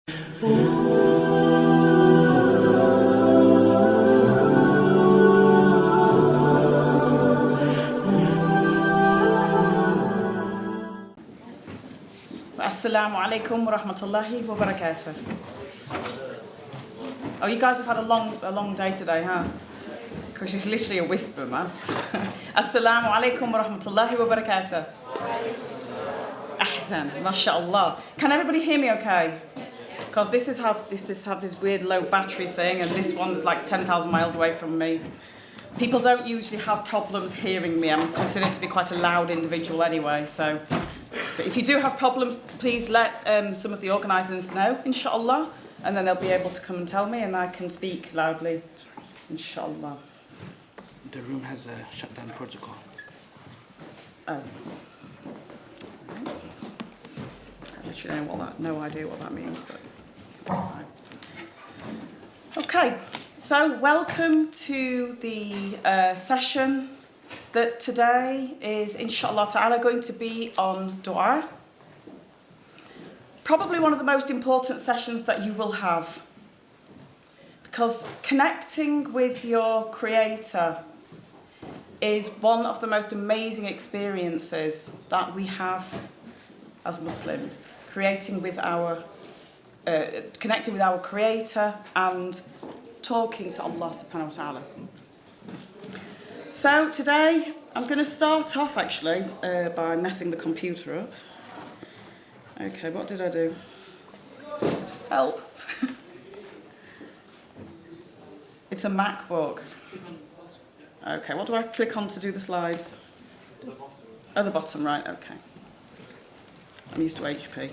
Assalamu alaikum wa rahmatullahi wa barakatuh. Oh, you guys have had a long day today, huh? Because it's literally a whisper, man. Assalamu alaikum wa rahmatullahi wa barakatuh. Ahsan, mashallah. Can everybody hear me okay? Because this have this weird low battery thing, and this one's like 10,000 miles away from me. People don't usually have problems hearing me. I'm considered to be quite a loud individual anyway, so. But if you do have problems, please let some of the organisers know, inshallah, and then they'll be able to come and tell me, and I can speak loudly, inshallah. The room has a shutdown protocol. Oh. I literally no idea what that means, but that's fine. Okay, so welcome to the session that today is, inshallah ta'ala, going to be on dua. Probably one of the most important sessions that you will have, because connecting with your Creator is one of the most amazing experiences that we have as Muslims. Connecting with our Creator and talking to Allah subhanahu wa ta'ala. So today I'm going to start off actually by messing the computer up. Okay, what did I do? Help. It's a MacBook. Okay, what do I click on to do the slides? Oh, the bottom, right, okay. I'm used to HP.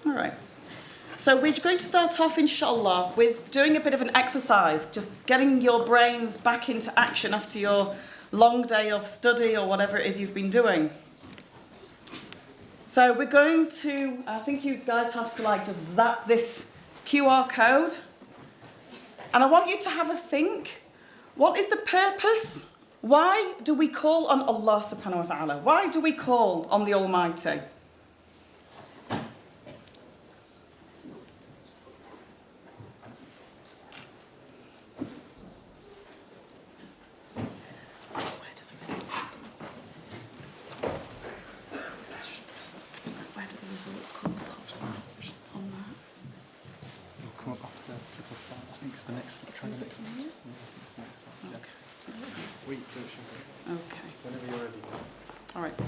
All right. So we're going to start off, inshallah, with doing a bit of an exercise, just getting your brains back into action after your long day of study or whatever it is you've been doing. So we're going to, I think you guys have to just zap this QR code. And I want you to have a think. What is the purpose? Why do we call on Allah subhanahu wa ta'ala? Why do we call on the Almighty?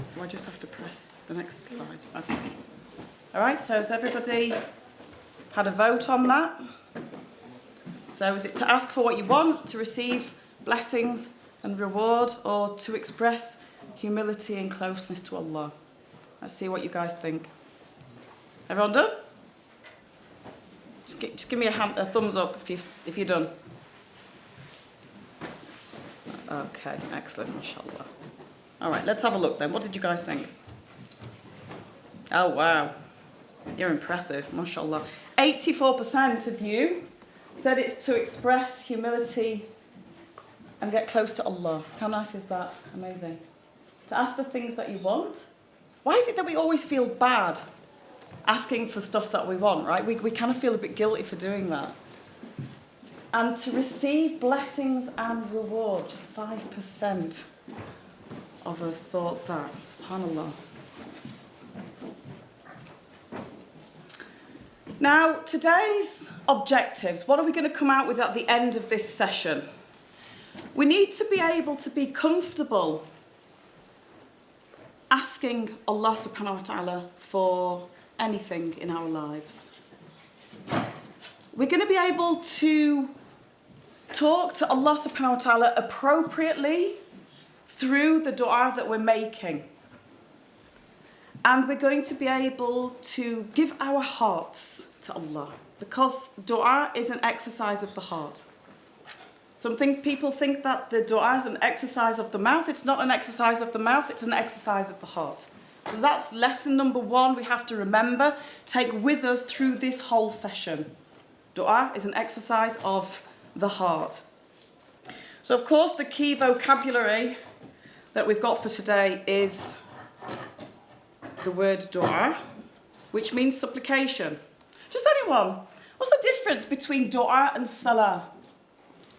So I just have to press the next slide. Okay. All right, so has everybody had a vote on that? So is it to ask for what you want, to receive blessings and reward, or to express humility and closeness to Allah? Let's see what you guys think. Everyone done? Just give me a thumbs up if you're done. Okay, excellent, mashallah. All right, let's have a look then. What did you guys think? Oh, wow. You're impressive, mashallah. 84% of you said it's to express humility and get close to Allah. How nice is that? Amazing. To ask for things that you want. Why is it that we always feel bad asking for stuff that we want, right? We kind of feel a bit guilty for doing that. And to receive blessings and reward, just 5% of us thought that. SubhanAllah. Now, today's objectives, what are we going to come out with at the end of this session? We need to be able to be comfortable asking Allah subhanahu wa ta'ala for anything in our lives. We're going to be able to talk to Allah subhanahu wa ta'ala appropriately through the dua that we're making. And we're going to be able to give our hearts to Allah, because dua is an exercise of the heart. People think that the dua is an exercise of the mouth. It's not an exercise of the mouth, it's an exercise of the heart. So that's lesson number 1 we have to remember, take with us through this whole session. Dua is an exercise of the heart. So of course the key vocabulary that we've got for today is the word dua, which means supplication. Just anyone. What's the difference between dua and salah?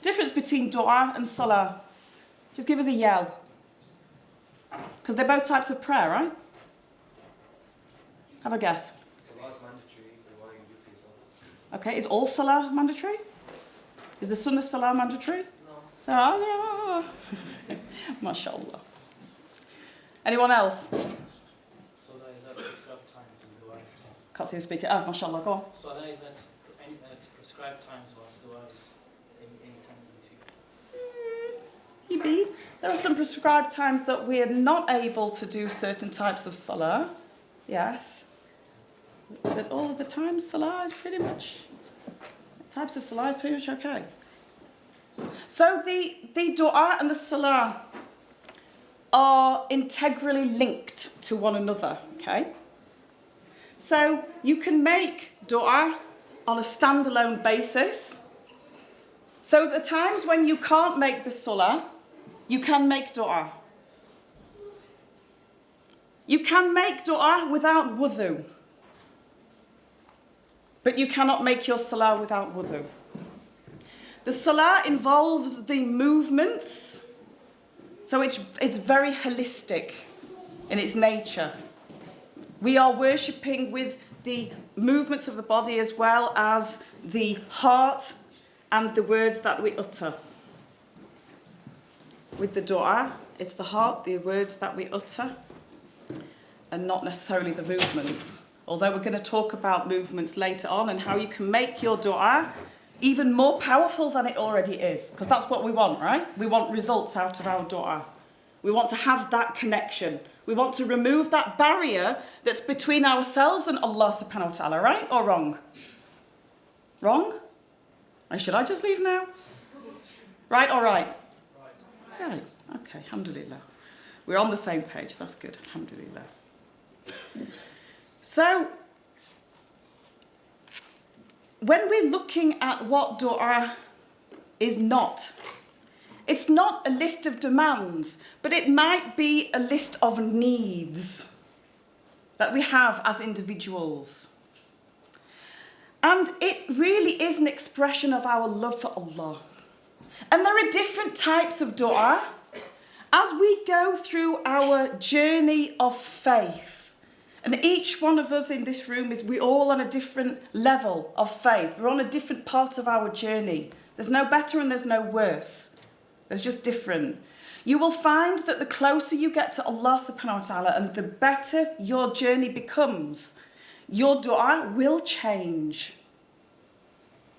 Difference between dua and salah. Just give us a yell. Because they're both types of prayer, right? Have a guess. Salah is mandatory, but what you do for yourself? Okay, is all salah mandatory? Is the sunnah salah mandatory? No. MashaAllah. Anyone else? Salah is at prescribed times and dua is Can't see him speaking. Oh, MashaAllah, go on. Salah is at prescribed times, whilst dua is any time in between. Maybe. There are some prescribed times that we are not able to do certain types of salah. Yes. But all of the times, salah is pretty much, types of salah is pretty much okay. So the dua and the salah are integrally linked to one another, okay? So you can make dua on a standalone basis. So the times when you can't make the salah, you can make dua. You can make dua without wudu. But you cannot make your salah without wudu. The salah involves the movements, so it's very holistic in its nature. We are worshipping with the movements of the body as well as the heart and the words that we utter. With the dua, it's the heart, the words that we utter, and not necessarily the movements. Although we're going to talk about movements later on and how you can make your dua even more powerful than it already is. Because that's what we want, right? We want results out of our dua. We want to have that connection. We want to remove that barrier that's between ourselves and Allah subhanahu wa ta'ala, right or wrong? Wrong? Or should I just leave now? Right or right? Right. Okay, alhamdulillah. We're on the same page, that's good, alhamdulillah. So, when we're looking at what dua is not, it's not a list of demands, but it might be a list of needs that we have as individuals. And it really is an expression of our love for Allah. And there are different types of dua. As we go through our journey of faith, and each one of us in this room we're all on a different level of faith. We're on a different part of our journey. There's no better and there's no worse. There's just different. You will find that the closer you get to Allah subhanahu wa ta'ala and the better your journey becomes, your dua will change.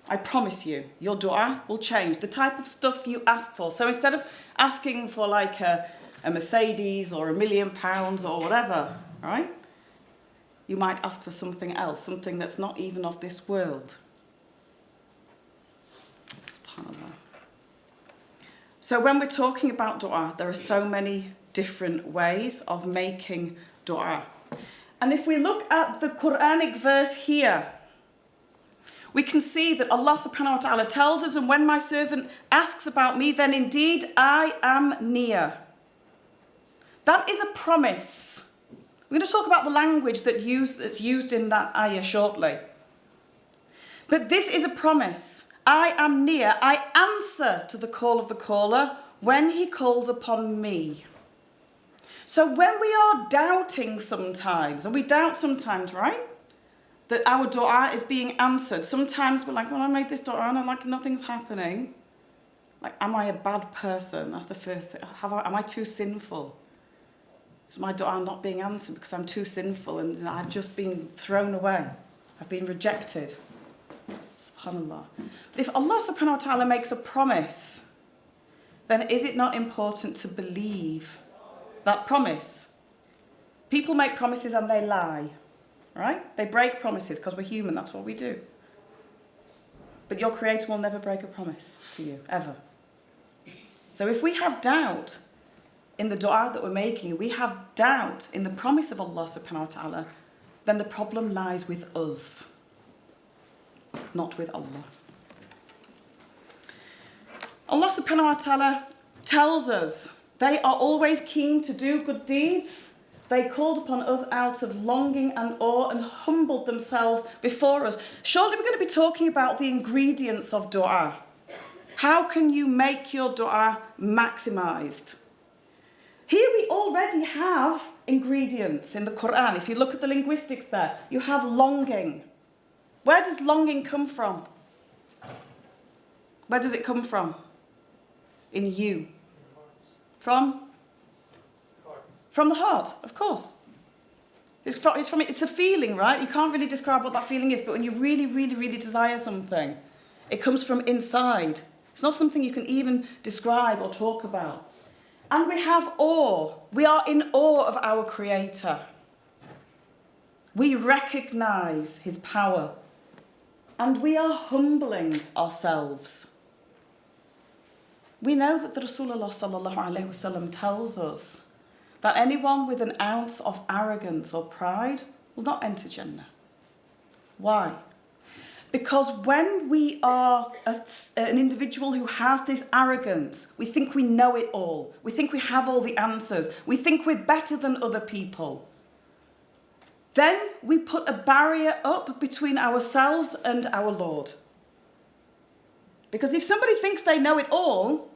I promise you, your dua will change. The type of stuff you ask for. So instead of asking for like a Mercedes or £1 million or whatever, right? You might ask for something else, something that's not even of this world. SubhanAllah. So when we're talking about dua, there are so many different ways of making dua. And if we look at the Quranic verse here, we can see that Allah subhanahu wa ta'ala tells us, and when my servant asks about me, then indeed I am near. That is a promise. We're going to talk about the language that's used in that ayah shortly. But this is a promise. I am near. I answer to the call of the caller when he calls upon me. So when we are doubting sometimes, and we doubt sometimes, right? That our dua is being answered. Sometimes we're like, well, I made this dua and I'm like, nothing's happening. Like, am I a bad person? That's the first thing. Am I too sinful? Is my dua not being answered because I'm too sinful and I've just been thrown away? I've been rejected. SubhanAllah. If Allah subhanahu wa ta'ala makes a promise, then is it not important to believe that promise? People make promises and they lie, right? They break promises because we're human, that's what we do. But your Creator will never break a promise to you, ever. So if we have doubt in the dua that we're making, we have doubt in the promise of Allah subhanahu wa ta'ala, then the problem lies with us, not with Allah. Allah subhanahu wa ta'ala tells us they are always keen to do good deeds They called upon us out of longing and awe and humbled themselves before us. Surely we're going to be talking about the ingredients of dua. How can you make your dua maximised? Here we already have ingredients in the Quran. If you look at the linguistics there, you have longing. Where does longing come from? Where does it come from? In you. From? From the heart, of course. It's a feeling, right? You can't really describe what that feeling is, but when you really, really, really desire something, it comes from inside. It's not something you can even describe or talk about. And we have awe. We are in awe of our Creator. We recognise His power. And we are humbling ourselves. We know that the Rasulullah sallallahu alaihi wasallam tells us that anyone with an ounce of arrogance or pride will not enter Jannah. Why? Because when we are an individual who has this arrogance, we think we know it all. We think we have all the answers. We think we're better than other people. Then we put a barrier up between ourselves and our Lord. Because if somebody thinks they know it all,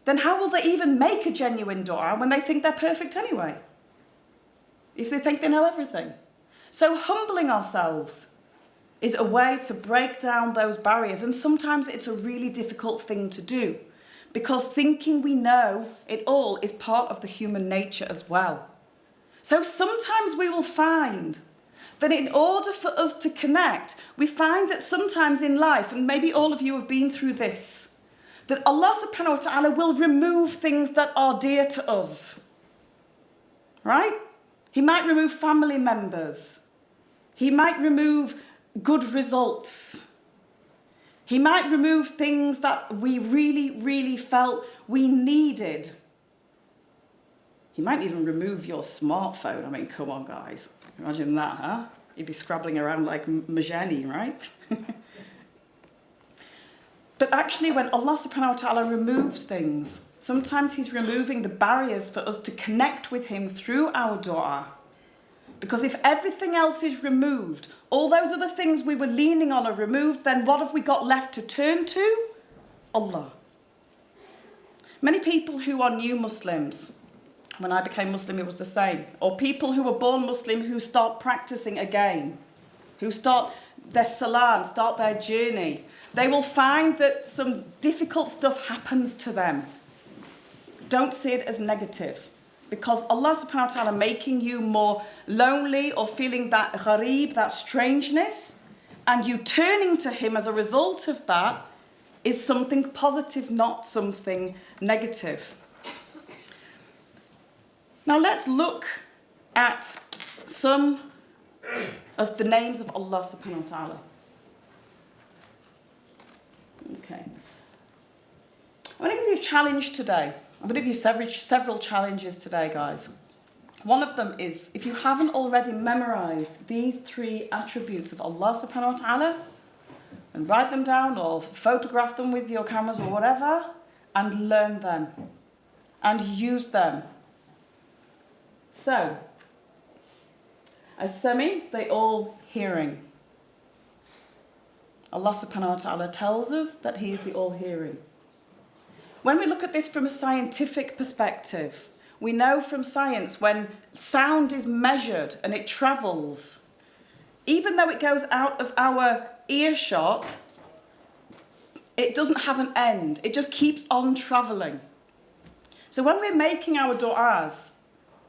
then how will they even make a genuine dua when they think they're perfect anyway? If they think they know everything. So humbling ourselves is a way to break down those barriers. And sometimes it's a really difficult thing to do because thinking we know it all is part of the human nature as well. So sometimes we will find that in order for us to connect, we find that sometimes in life, and maybe all of you have been through this, that Allah subhanahu wa ta'ala will remove things that are dear to us. Right? He might remove family members. He might remove good results. He might remove things that we really, really felt we needed. He might even remove your smartphone. I mean, come on, guys. Imagine that, huh? You'd be scrabbling around like Majani, right? But actually, when Allah subhanahu wa ta'ala removes things, sometimes He's removing the barriers for us to connect with Him through our dua. Because if everything else is removed, all those other things we were leaning on are removed, then what have we got left to turn to? Allah. Many people who are new Muslims, when I became Muslim it was the same, or people who were born Muslim who start practicing again, who start their salah, start their journey, they will find that some difficult stuff happens to them. Don't see it as negative. Because Allah subhanahu wa ta'ala making you more lonely or feeling that ghareeb, that strangeness, and you turning to Him as a result of that is something positive, not something negative. Now let's look at some of the names of Allah subhanahu wa ta'ala. Okay. I'm going to give you a challenge today. I'm going to give you several challenges today, guys. One of them is, if you haven't already memorized these 3 attributes of Allah subhanahu wa ta'ala, and write them down or photograph them with your cameras or whatever, and learn them, and use them. So, as-Sami, they all hearing. Allah subhanahu wa ta'ala tells us that He is the all-hearing. When we look at this from a scientific perspective, we know from science when sound is measured and it travels, even though it goes out of our earshot, it doesn't have an end. It just keeps on travelling. So when we're making our du'as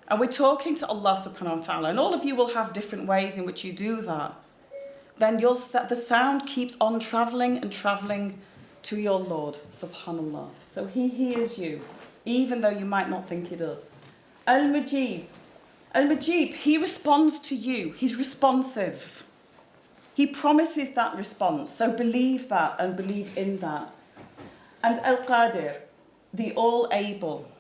and we're talking to Allah subhanahu wa ta'ala, and all of you will have different ways in which you do that, then the sound keeps on travelling and travelling to your Lord, subhanallah. So He hears you, even though you might not think He does. Al-Mujib. Al-Mujib, He responds to you. He's responsive. He promises that response. So believe that and believe in that. And Al-Qadir, the all-able.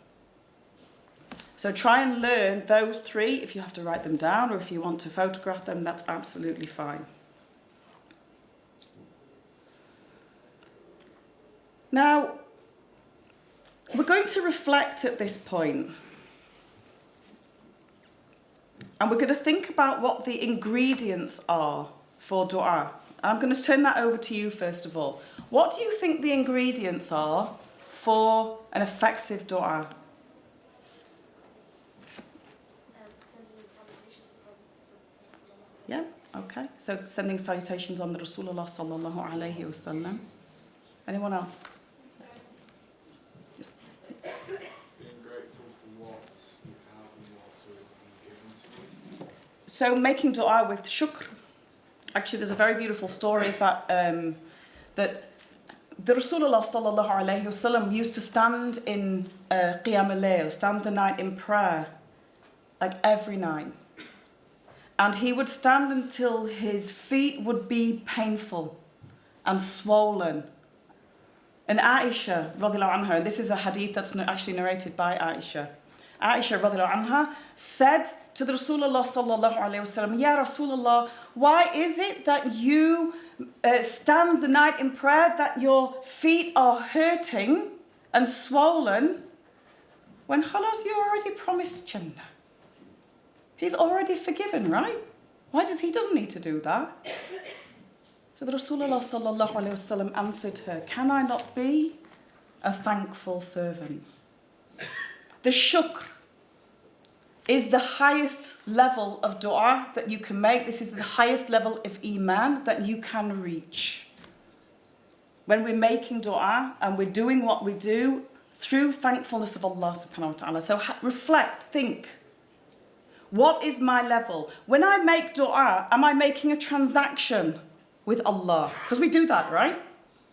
So try and learn those 3. If you have to write them down or if you want to photograph them, that's absolutely fine. Now, we're going to reflect at this point And we're going to think about what the ingredients are for dua. I'm going to turn that over to you first of all. What do you think the ingredients are for an effective dua? Yeah, okay. So sending salutations on the Rasulullah sallallahu alayhi wasallam. Anyone else? Just being grateful for what you have and what has been given to you. so making dua with shukr. Actually, there's a very beautiful story that that the Rasulullah sallallahu alayhi wasallam used to stand in qiyam al-layl, stand the night in prayer, like every night. And he would stand until his feet would be painful and swollen. And Aisha, radiallahu anha, this is a hadith that's actually narrated by Aisha. Aisha, radiallahu anha, said to the Rasulullah sallallahu alayhi wasallam, Ya Rasulullah, why is it that you stand the night in prayer, that your feet are hurting and swollen, when khalas, you already promised Jannah? He's already forgiven, right? Why doesn't need to do that? So the Rasulullah sallallahu alayhi wasallam answered her, can I not be a thankful servant? The shukr is the highest level of dua that you can make. This is the highest level of iman that you can reach. When we're making dua and we're doing what we do through thankfulness of Allah subhanahu wa ta'ala. So reflect, think. What is my level? When I make dua, am I making a transaction with Allah? Because we do that, right?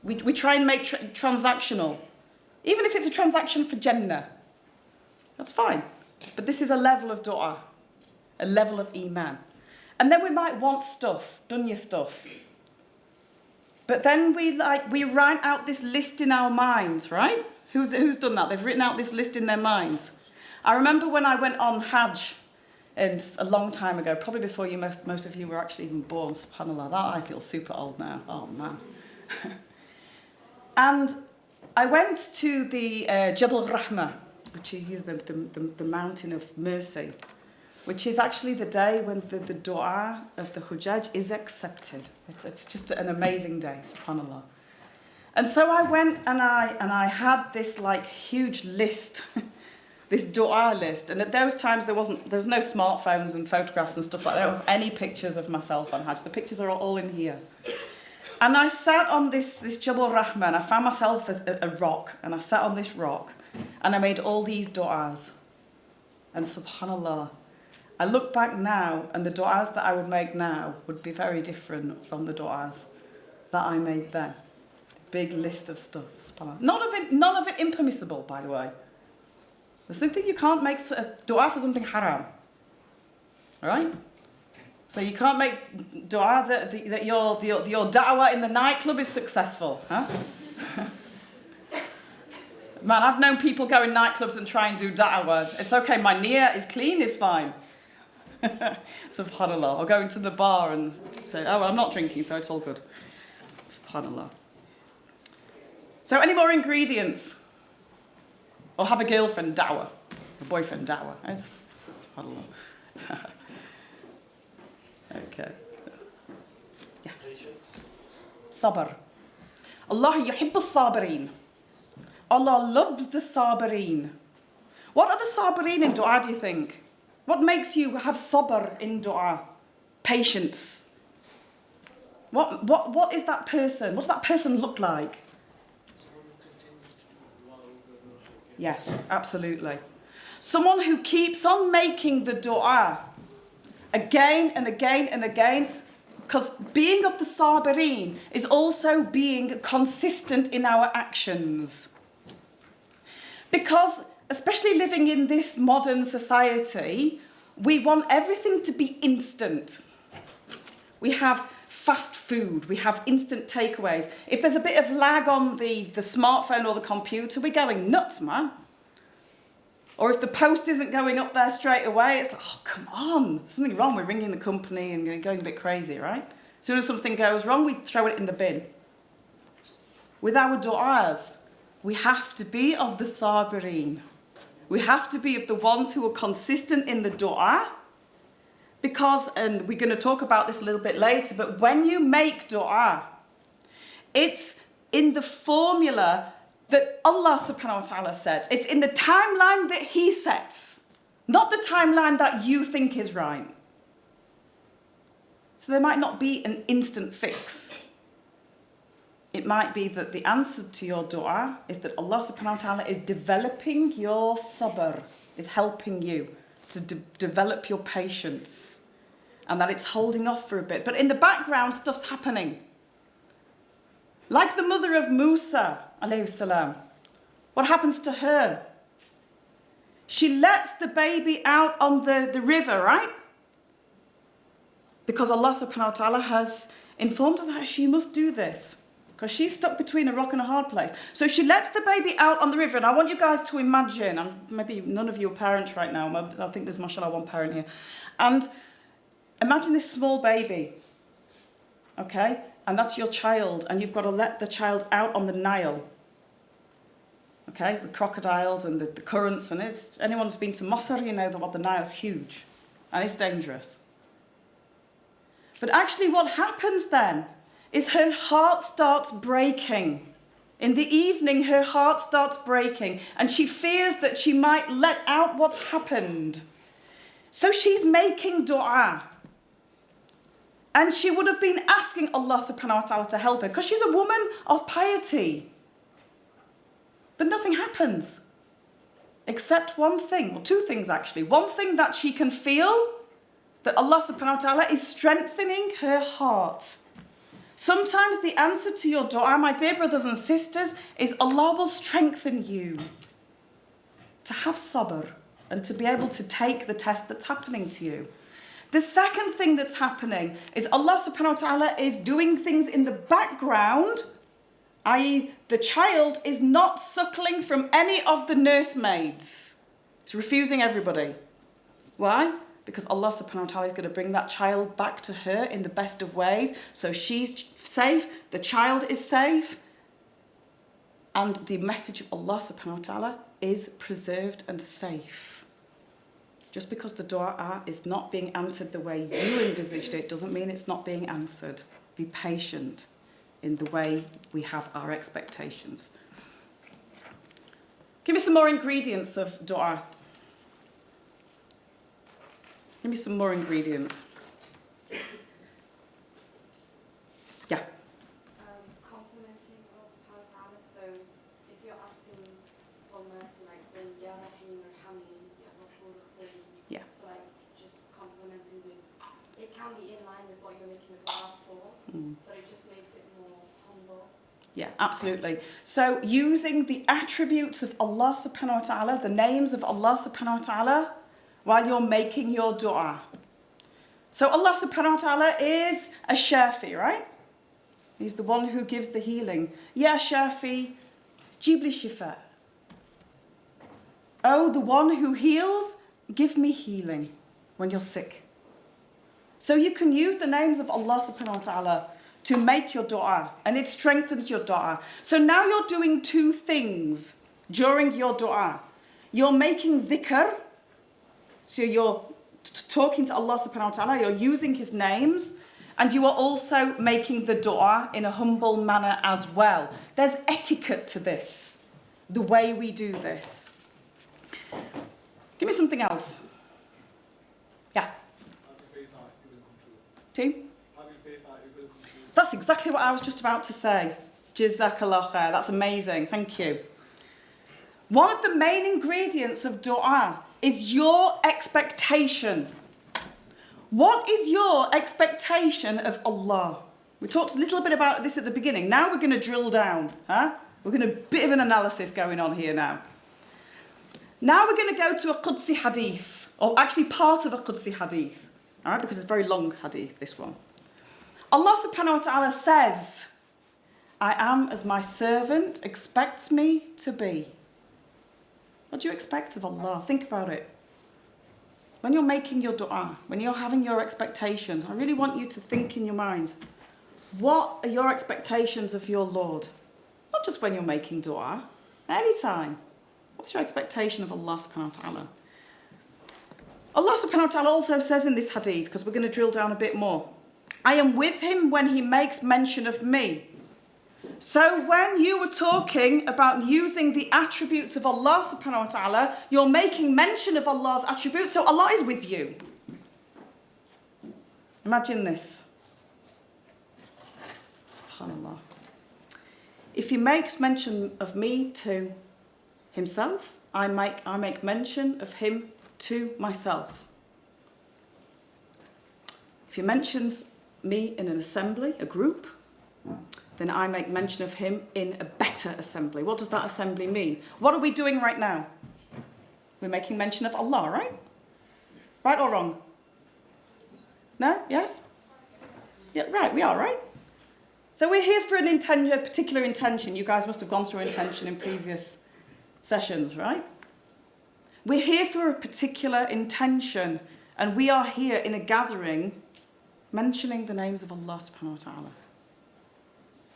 We try and make transactional. Even if it's a transaction for Jannah. That's fine. But this is a level of dua. A level of iman. And then we might want stuff, dunya stuff. But then we write out this list in our minds, right? Who's done that? They've written out this list in their minds. I remember when I went on Hajj, and a long time ago, probably before you, most of you were actually even born, subhanAllah, that I feel super old now, oh man. And I went to the Jabal Rahmah, which is the mountain of mercy, which is actually the day when the dua of the Hujjaj is accepted. It's just an amazing day, subhanAllah. And so I went and I had this like huge list, this dua list, and at those times there was no smartphones and photographs and stuff like that. I don't have any pictures of myself on Hajj. The pictures are all in here. And I sat on this Jabal Rahman. I found myself a rock, and I sat on this rock, and I made all these du'as. And subhanallah, I look back now, and the du'as that I would make now would be very different from the du'as that I made then. Big list of stuff, subhanallah. None of it impermissible, by the way. There's something you can't make a dua for something haram. All right? So you can't make dua that your da'wah in the nightclub is successful. Huh? Man, I've known people go in nightclubs and try and do da'wah. It's okay, my niyyah is clean, it's fine. Subhanallah. Or go into the bar and say, oh, well, I'm not drinking, so it's all good. Subhanallah. So any more ingredients? Or have a girlfriend, da'wah. A boyfriend, da'wah. Right? SubhanAllah. Okay. Yeah. Sabr. Allah yuhibbu sabirin. Allah loves the sabirin. What are the sabirin in dua, do you think? What makes you have sabr in dua? Patience. What is that person? What does that person look like? Yes, absolutely. Someone who keeps on making the dua again and again and again, because being of the sabirin is also being consistent in our actions. Because, especially living in this modern society, we want everything to be instant. We have fast food, we have instant takeaways. If there's a bit of lag on the smartphone or the computer, we're going nuts, man. Or if the post isn't going up there straight away, it's like, oh, come on, there's something wrong. We're ringing the company and going a bit crazy, right? As soon as something goes wrong, we throw it in the bin. With our du'as, we have to be of the sabirin. We have to be of the ones who are consistent in the du'a, because, and we're going to talk about this a little bit later, but when you make dua, it's in the formula that Allah subhanahu wa ta'ala sets. It's in the timeline that He sets, not the timeline that you think is right. So there might not be an instant fix. It might be that the answer to your dua is that Allah subhanahu wa ta'ala is developing your sabr, is helping you to develop your patience, and that it's holding off for a bit. But in the background, stuff's happening. Like the mother of Musa, alayhi salam. What happens to her? She lets the baby out on the river, right? Because Allah subhanahu wa ta'ala has informed her that she must do this. Because she's stuck between a rock and a hard place. So she lets the baby out on the river. And I want you guys to imagine, and maybe none of you are parents right now. I think there's, mashallah, one parent here. And imagine this small baby. Okay? And that's your child. And you've got to let the child out on the Nile. Okay? With crocodiles and the currents. And it's, anyone who's been to Masr, you know that what the Nile's huge. And it's dangerous. But actually what happens then is her heart starts breaking. In the evening, her heart starts breaking, and she fears that she might let out what's happened. So she's making dua. And she would have been asking Allah subhanahu wa ta'ala to help her, because she's a woman of piety. But nothing happens. Except one thing, or two things actually. One thing that she can feel, that Allah subhanahu wa ta'ala is strengthening her heart. Sometimes the answer to your dua, my dear brothers and sisters, is Allah will strengthen you to have sabr and to be able to take the test that's happening to you. The second thing that's happening is Allah subhanahu wa ta'ala is doing things in the background, i.e. the child is not suckling from any of the nursemaids. It's refusing everybody. Why? Because Allah subhanahu wa ta'ala is going to bring that child back to her in the best of ways. So she's safe, the child is safe, and the message of Allah subhanahu wa ta'ala is preserved and safe. Just because the dua is not being answered the way you envisaged it doesn't mean it's not being answered. Be patient in the way we have our expectations. Give me some more ingredients of dua. Give me some more ingredients. Yeah. Complimenting Allah subhanahu wa ta'ala. So if you're asking for mercy, like saying, Ya Rahim, Irhamni, Ya Ghafur, Ighfirli. Yeah. So like just complimenting with, it can be in line with what you're making a dua for, but it just makes it more humble. Yeah, absolutely. So using the attributes of Allah subhanahu wa ta'ala, the names of Allah subhanahu wa ta'ala, while you're making your dua. So Allah subhanahu wa ta'ala is a Shafi, right? He's the one who gives the healing. Ya Shafi, Jibli Shifa. Oh, the one who heals, give me healing when you're sick. So you can use the names of Allah subhanahu wa ta'ala to make your dua, and it strengthens your dua. So now you're doing two things during your dua. You're making dhikr. So you're talking to Allah subhanahu wa ta'ala, you're using His names, and you are also making the dua in a humble manner as well. There's etiquette to this, the way we do this. Give me something else. Yeah. Two? That's exactly what I was just about to say. Jazakallah khair. That's amazing. Thank you. One of the main ingredients of dua is your expectation. What is your expectation of Allah? We talked a little bit about this at the beginning. Now we're going to drill down. We're going to a bit of an analysis going on here now. Now we're going to go to a Qudsi hadith, or actually part of a Qudsi hadith. All right, because it's a very long hadith, this one. Allah subhanahu wa ta'ala says, I am as my servant expects me to be. What do you expect of Allah? Think about it. When you're making your dua, when you're having your expectations, I really want you to think in your mind, what are your expectations of your Lord? Not just when you're making dua, anytime. What's your expectation of Allah subhanahu wa ta'ala? Allah subhanahu wa ta'ala also says in this hadith, because we're going to drill down a bit more, I am with him when he makes mention of me. So when you were talking about using the attributes of Allah subhanahu wa ta'ala, you're making mention of Allah's attributes, so Allah is with you. Imagine this. SubhanAllah. If he makes mention of me to himself, I make mention of him to myself. If he mentions me in an assembly, a group, then I make mention of him in a better assembly. What does that assembly mean? What are we doing right now? We're making mention of Allah, right? Right or wrong? No? Yes? Yeah, right, we are, right? So we're here for a particular intention. You guys must have gone through intention in previous sessions, right? We're here for a particular intention, and we are here in a gathering mentioning the names of Allah subhanahu wa ta'ala.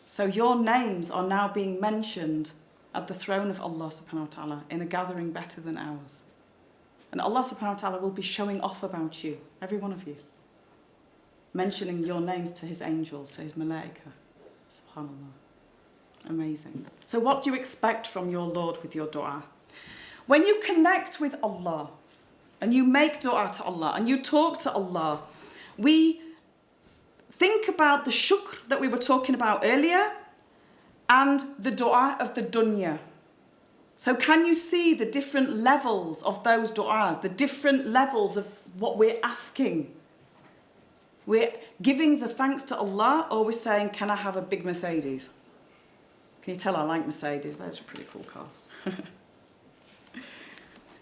So your names are now being mentioned at the throne of Allah subhanahu wa ta'ala in a gathering better than ours. And Allah subhanahu wa ta'ala will be showing off about you, every one of you, mentioning your names to his angels, to his malaika. SubhanAllah. Amazing. So what do you expect from your Lord with your dua? When you connect with Allah and you make dua to Allah and you talk to Allah, we think about the shukr that we were talking about earlier and the dua of the dunya. So can you see the different levels of those du'as, the different levels of what we're asking? We're giving the thanks to Allah, or we're saying, can I have a big Mercedes? Can you tell I like Mercedes? They're just pretty cool cars.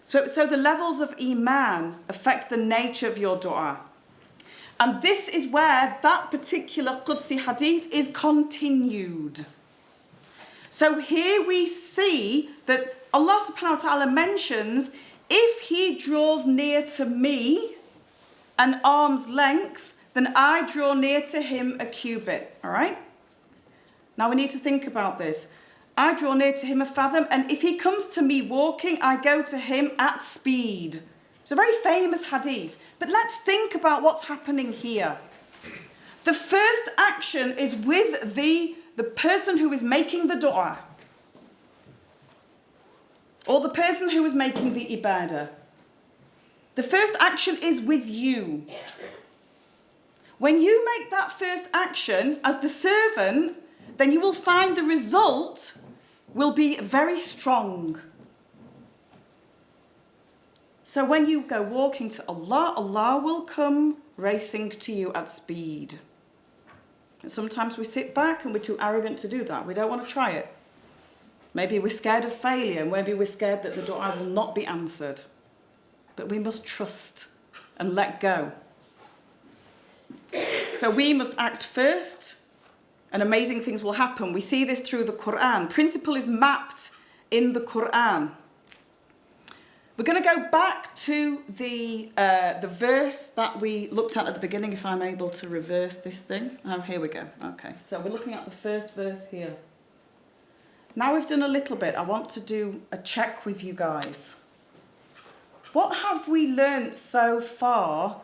So the levels of Iman affect the nature of your dua. And this is where that particular Qudsi hadith is continued. So here we see that Allah subhanahu wa ta'ala mentions, if he draws near to me an arm's length, then I draw near to him a cubit. All right? Now we need to think about this. I draw near to him a fathom, and if he comes to me walking, I go to him at speed. It's a very famous hadith. But let's think about what's happening here. The first action is with the person who is making the dua, or the person who is making the ibadah. The first action is with you. When you make that first action as the servant, then you will find the result will be very strong. So when you go walking to Allah, Allah will come racing to you at speed. And sometimes we sit back and we're too arrogant to do that. We don't want to try it. Maybe we're scared of failure. Maybe we're scared that the dua will not be answered. But we must trust and let go. So we must act first, and amazing things will happen. We see this through the Quran. Principle is mapped in the Quran. We're going to go back to the verse that we looked at the beginning, if I'm able to reverse this thing. Oh, here we go. Okay, so we're looking at the first verse here. Now we've done a little bit. I want to do a check with you guys. What have we learnt so far?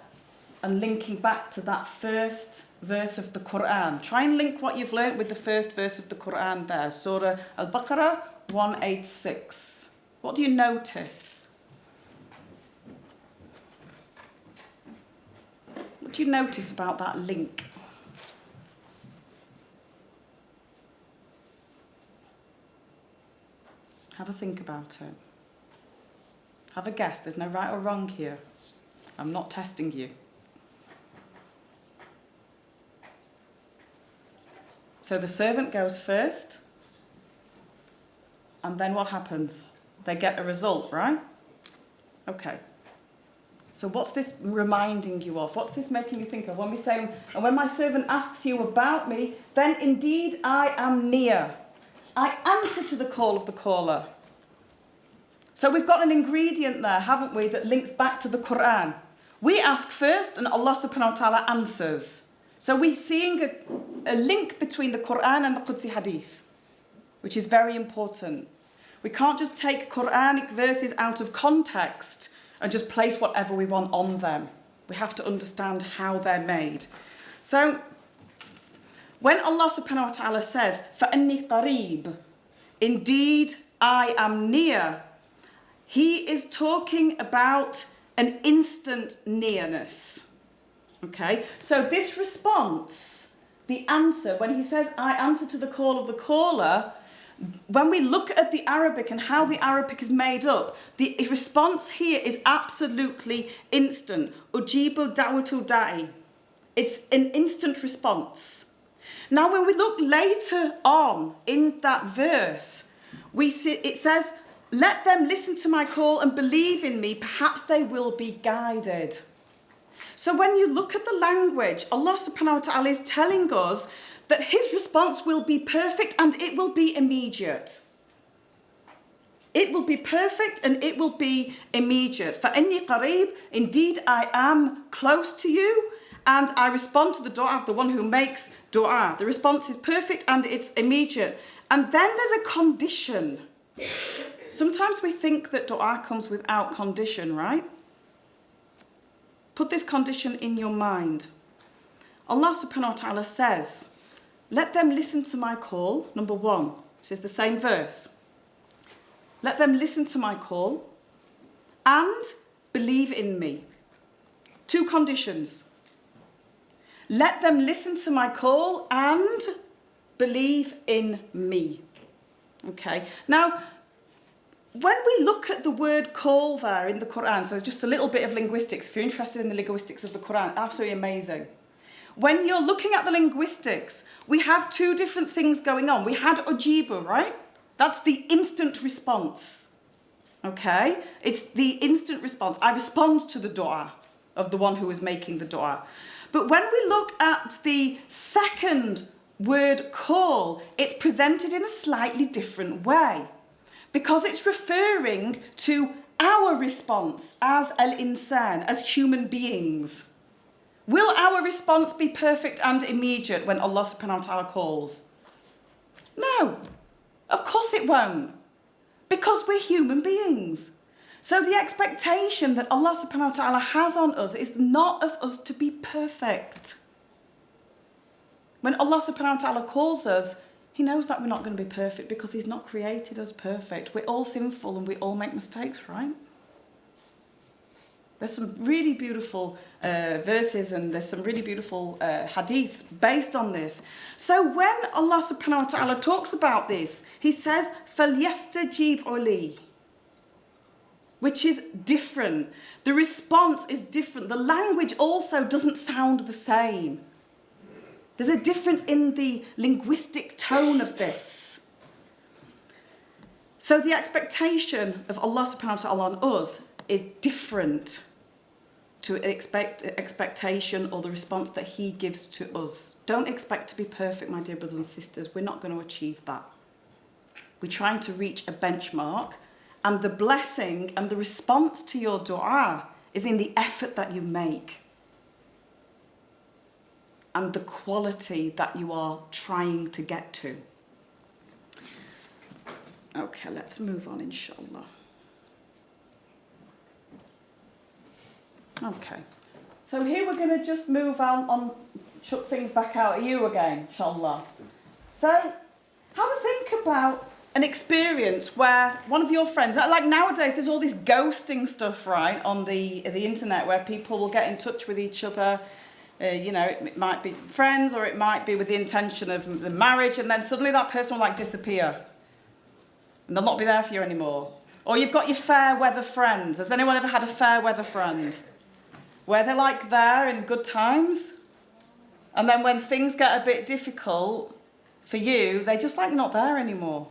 And linking back to that first verse of the Quran. Try and link what you've learnt with the first verse of the Quran there. Surah Al-Baqarah 186. What do you notice? What do you notice about that link? Have a think about it. Have a guess. There's no right or wrong here. I'm not testing you. So the servant goes first, and then what happens? They get a result, right? Okay. So what's this reminding you of? What's this making you think of? When we say, and when my servant asks you about me, then indeed I am near. I answer to the call of the caller. So we've got an ingredient there, haven't we, that links back to the Quran. We ask first, and Allah subhanahu wa ta'ala answers. So we're seeing a link between the Quran and the Qudsi hadith, which is very important. We can't just take Quranic verses out of context and just place whatever we want on them. We have to understand how they're made. So, when Allah subhanahu wa ta'ala says, فَأَنِّي قَرِيب, indeed I am near, He is talking about an instant nearness. Okay, so this response, the answer, when He says, I answer to the call of the caller, when we look at the Arabic and how the Arabic is made up, the response here is absolutely instant. Ujibu da'watu da'i. It's an instant response. Now, when we look later on in that verse, we see it says, let them listen to my call and believe in me, perhaps they will be guided. So when you look at the language, Allah subhanahu wa ta'ala is telling us that His response will be perfect and it will be immediate. It will be perfect and it will be immediate. فَإِنِّي قَرِيب, indeed I am close to you, and I respond to the dua of the one who makes dua. The response is perfect and it's immediate. And then there's a condition. Sometimes we think that dua comes without condition, right? Put this condition in your mind. Allah subhanahu wa ta'ala says, let them listen to my call, number 1. This is the same verse. Let them listen to my call and believe in me. 2 conditions. Let them listen to my call and believe in me. Okay. Now, when we look at the word call there in the Quran, so just a little bit of linguistics, if you're interested in the linguistics of the Quran, absolutely amazing. When you're looking at the linguistics, we have 2 different things going on. We had ujibu, right? That's the instant response. Okay? It's the instant response. I respond to the dua of the one who is making the dua. But when we look at the second word call, it's presented in a slightly different way, because it's referring to our response as al-insan, as human beings. Will our response be perfect and immediate when Allah subhanahu wa ta'ala calls? No, of course it won't, because we're human beings. So the expectation that Allah subhanahu wa ta'ala has on us is not of us to be perfect. When Allah subhanahu wa ta'ala calls us, He knows that we're not going to be perfect because He's not created us perfect. We're all sinful and we all make mistakes, right? There's some really beautiful verses and there's some really beautiful hadiths based on this. So when Allah subhanahu wa ta'ala talks about this, He says, فَلْيَسْتَجِيبُ لِي, which is different. The response is different. The language also doesn't sound the same. There's a difference in the linguistic tone of this. So the expectation of Allah subhanahu wa ta'ala on us is different to expectation or the response that He gives to us. Don't expect to be perfect, my dear brothers and sisters. We're not going to achieve that. We're trying to reach a benchmark, and the blessing and the response to your dua is in the effort that you make and the quality that you are trying to get to. Okay, let's move on, inshallah. Okay, so here we're going to just move on, chuck things back out at you again, inshallah. So, have a think about an experience where one of your friends, like nowadays there's all this ghosting stuff, right, on the internet, where people will get in touch with each other. You know, it might be friends or it might be with the intention of the marriage, and then suddenly that person will like disappear and they'll not be there for you anymore. Or you've got your fair weather friends. Has anyone ever had a fair weather friend? Where they're like there in good times, and then when things get a bit difficult for you, they're just like not there anymore.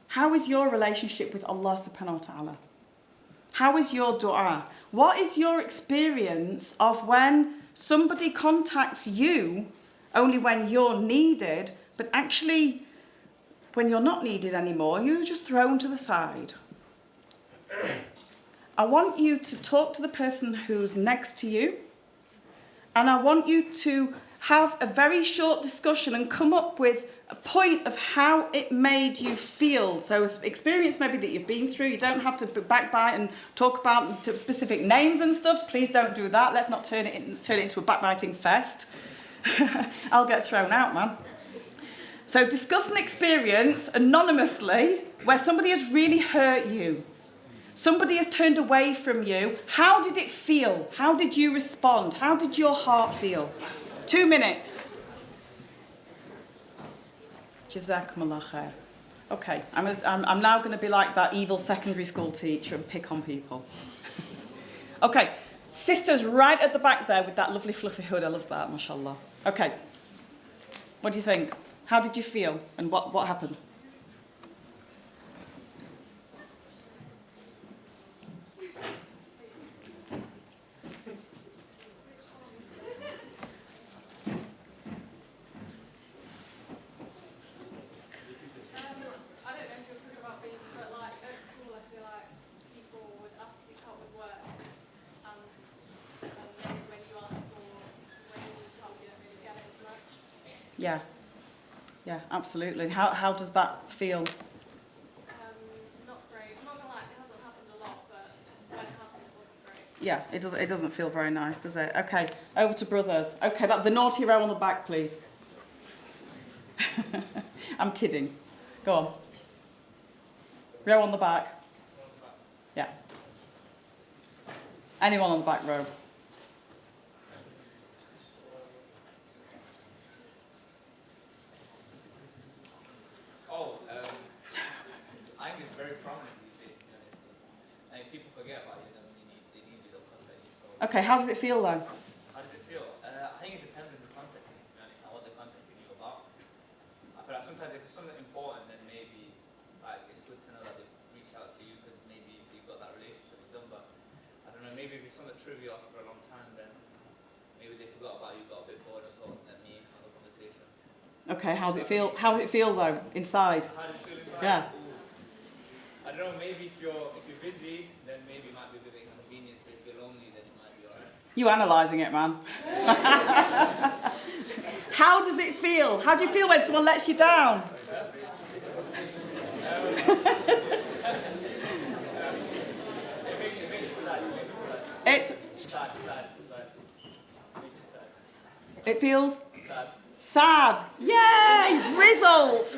How is your relationship with Allah subhanahu wa ta'ala? How is your dua? What is your experience of when somebody contacts you only when you're needed, but actually when you're not needed anymore, you're just thrown to the side? I want you to talk to the person who's next to you, and I want you to have a very short discussion and come up with a point of how it made you feel. So experience maybe that you've been through. You don't have to backbite and talk about specific names and stuff. Please don't do that. Let's not turn it into a backbiting fest. I'll get thrown out, man. So discuss an experience anonymously where somebody has really hurt you. Somebody has turned away from you. How did it feel? How did you respond? How did your heart feel? 2 minutes. Jazakumullah khair. Okay, I'm now going to be like that evil secondary school teacher and pick on people. Okay, sisters right at the back there with that lovely fluffy hood. I love that, mashallah. Okay, what do you think? How did you feel and what happened? Yeah, absolutely. How does that feel? Not great. I'm not gonna lie, it hasn't happened a lot, but when it happened, it wasn't great. Yeah, it doesn't feel very nice, does it? Okay, over to brothers. Okay, the naughty row on the back, please. I'm kidding. Go on. Row on the back. Yeah. Anyone on the back row? I think it's very prominent these days, to be honest. I think people forget about it, and they need to contact you. So Okay, how does it feel though? how does it feel? I think it depends on who's contacting you, to be honest, and what they're contacting you about. I feel like sometimes if it's something important, then maybe like it's good to know that they've reached out to you because maybe you've got that relationship with them. But I don't know, maybe if it's something trivial for a long time, then maybe they forgot about you, got a bit bored and thought, let me have a conversation. Okay, how's it feel? How's it feel though inside? How does it feel inside? Yeah. I don't know, maybe if you're busy, then maybe it might be a bit inconvenience, but if you're lonely, then it might be alright. You analysing it, man. How does it feel? How do you feel when someone lets you down? It feels sad. Yay! Result.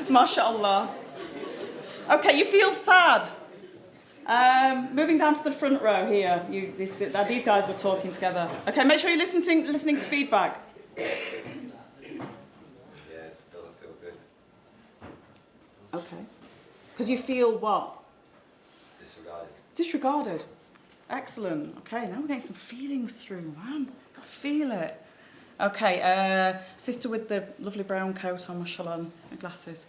MashaAllah. Okay, you feel sad. Moving down to the front row here. These guys were talking together. Okay, make sure you're listening to feedback. Yeah, it doesn't feel good. Okay. Because you feel what? Disregarded. Disregarded. Excellent. Okay, now we're getting some feelings through, man. Got to feel it. Okay, sister with the lovely brown coat on, mashallah, and glasses.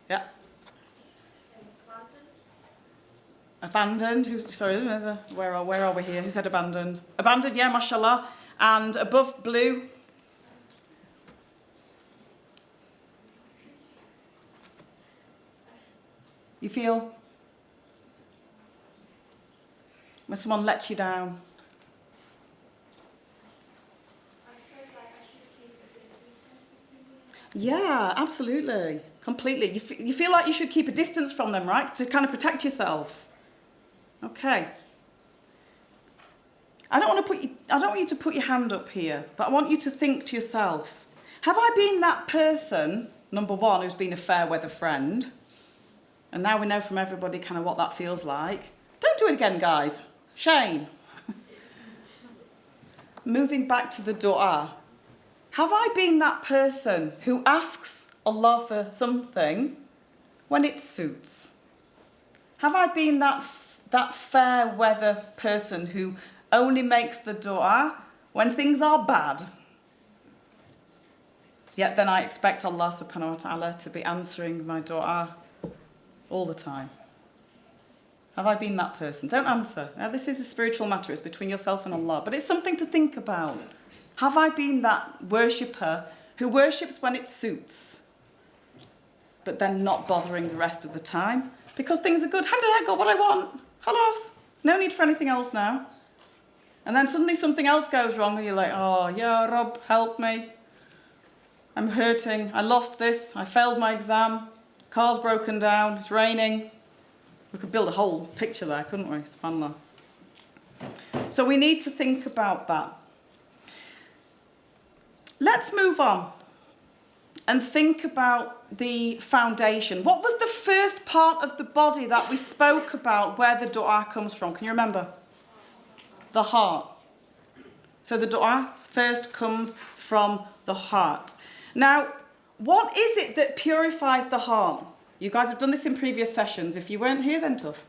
Yeah. Abandoned. Where are we here? Who said abandoned? Abandoned, yeah, mashallah. And above blue. You feel when someone lets you down? Yeah, absolutely, completely. You feel like you should keep a distance from them, right? To kind of protect yourself. Okay. I don't want you to put your hand up here, but I want you to think to yourself, have I been that person, number one, who's been a fair weather friend? And now we know from everybody kind of what that feels like. Don't do it again, guys. Shame. Moving back to the dua. Have I been that person who asks Allah for something when it suits? Have I been that fair weather person who only makes the dua when things are bad? Yet then I expect Allah subhanahu wa ta'ala to be answering my dua all the time. Have I been that person? Don't answer. Now, this is a spiritual matter. It's between yourself and Allah. But it's something to think about. Have I been that worshipper who worships when it suits, but then not bothering the rest of the time? Because things are good. Alhamdulillah, I got what I want. Khalas. No need for anything else now. And then suddenly something else goes wrong and you're like, oh, Ya Rabb, help me. I'm hurting. I lost this. I failed my exam. Car's broken down. It's raining. We could build a whole picture there, couldn't we? SubhanAllah. So we need to think about that. Let's move on and think about the foundation. What was the first part of the body that we spoke about where the dua comes from? Can you remember? The heart. So the dua first comes from the heart. Now, what is it that purifies the heart? You guys have done this in previous sessions. If you weren't here, then tough.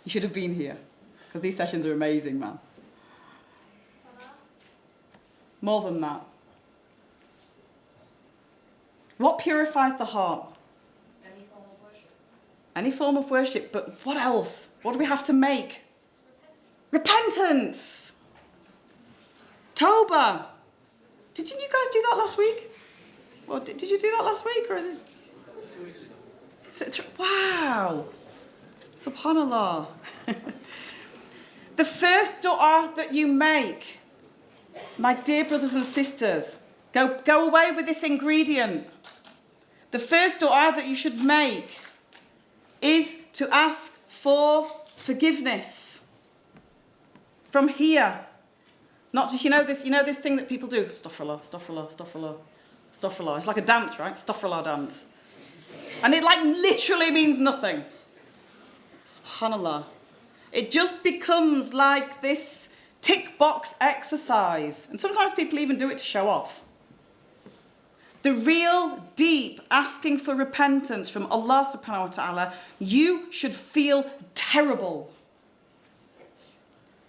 You should have been here, because these sessions are amazing, man. More than that. What purifies the heart? Any form of worship. Any form of worship, but what else? What do we have to make? Repentance. Tawbah. Didn't you guys do that last week? Well, did you do that last week, or is it? 2 weeks ago. Wow. SubhanAllah. The first dua that you make, my dear brothers and sisters, go away with this ingredient. The first dua that you should make is to ask for forgiveness. From here. Not just, you know this thing that people do, astaghfirullah, astaghfirullah, astaghfirullah, astaghfirullah. It's like a dance, right? Astaghfirullah dance. And it like literally means nothing. SubhanAllah. It just becomes like this tick box exercise. And sometimes people even do it to show off. The real deep asking for repentance from Allah subhanahu wa ta'ala, you should feel terrible.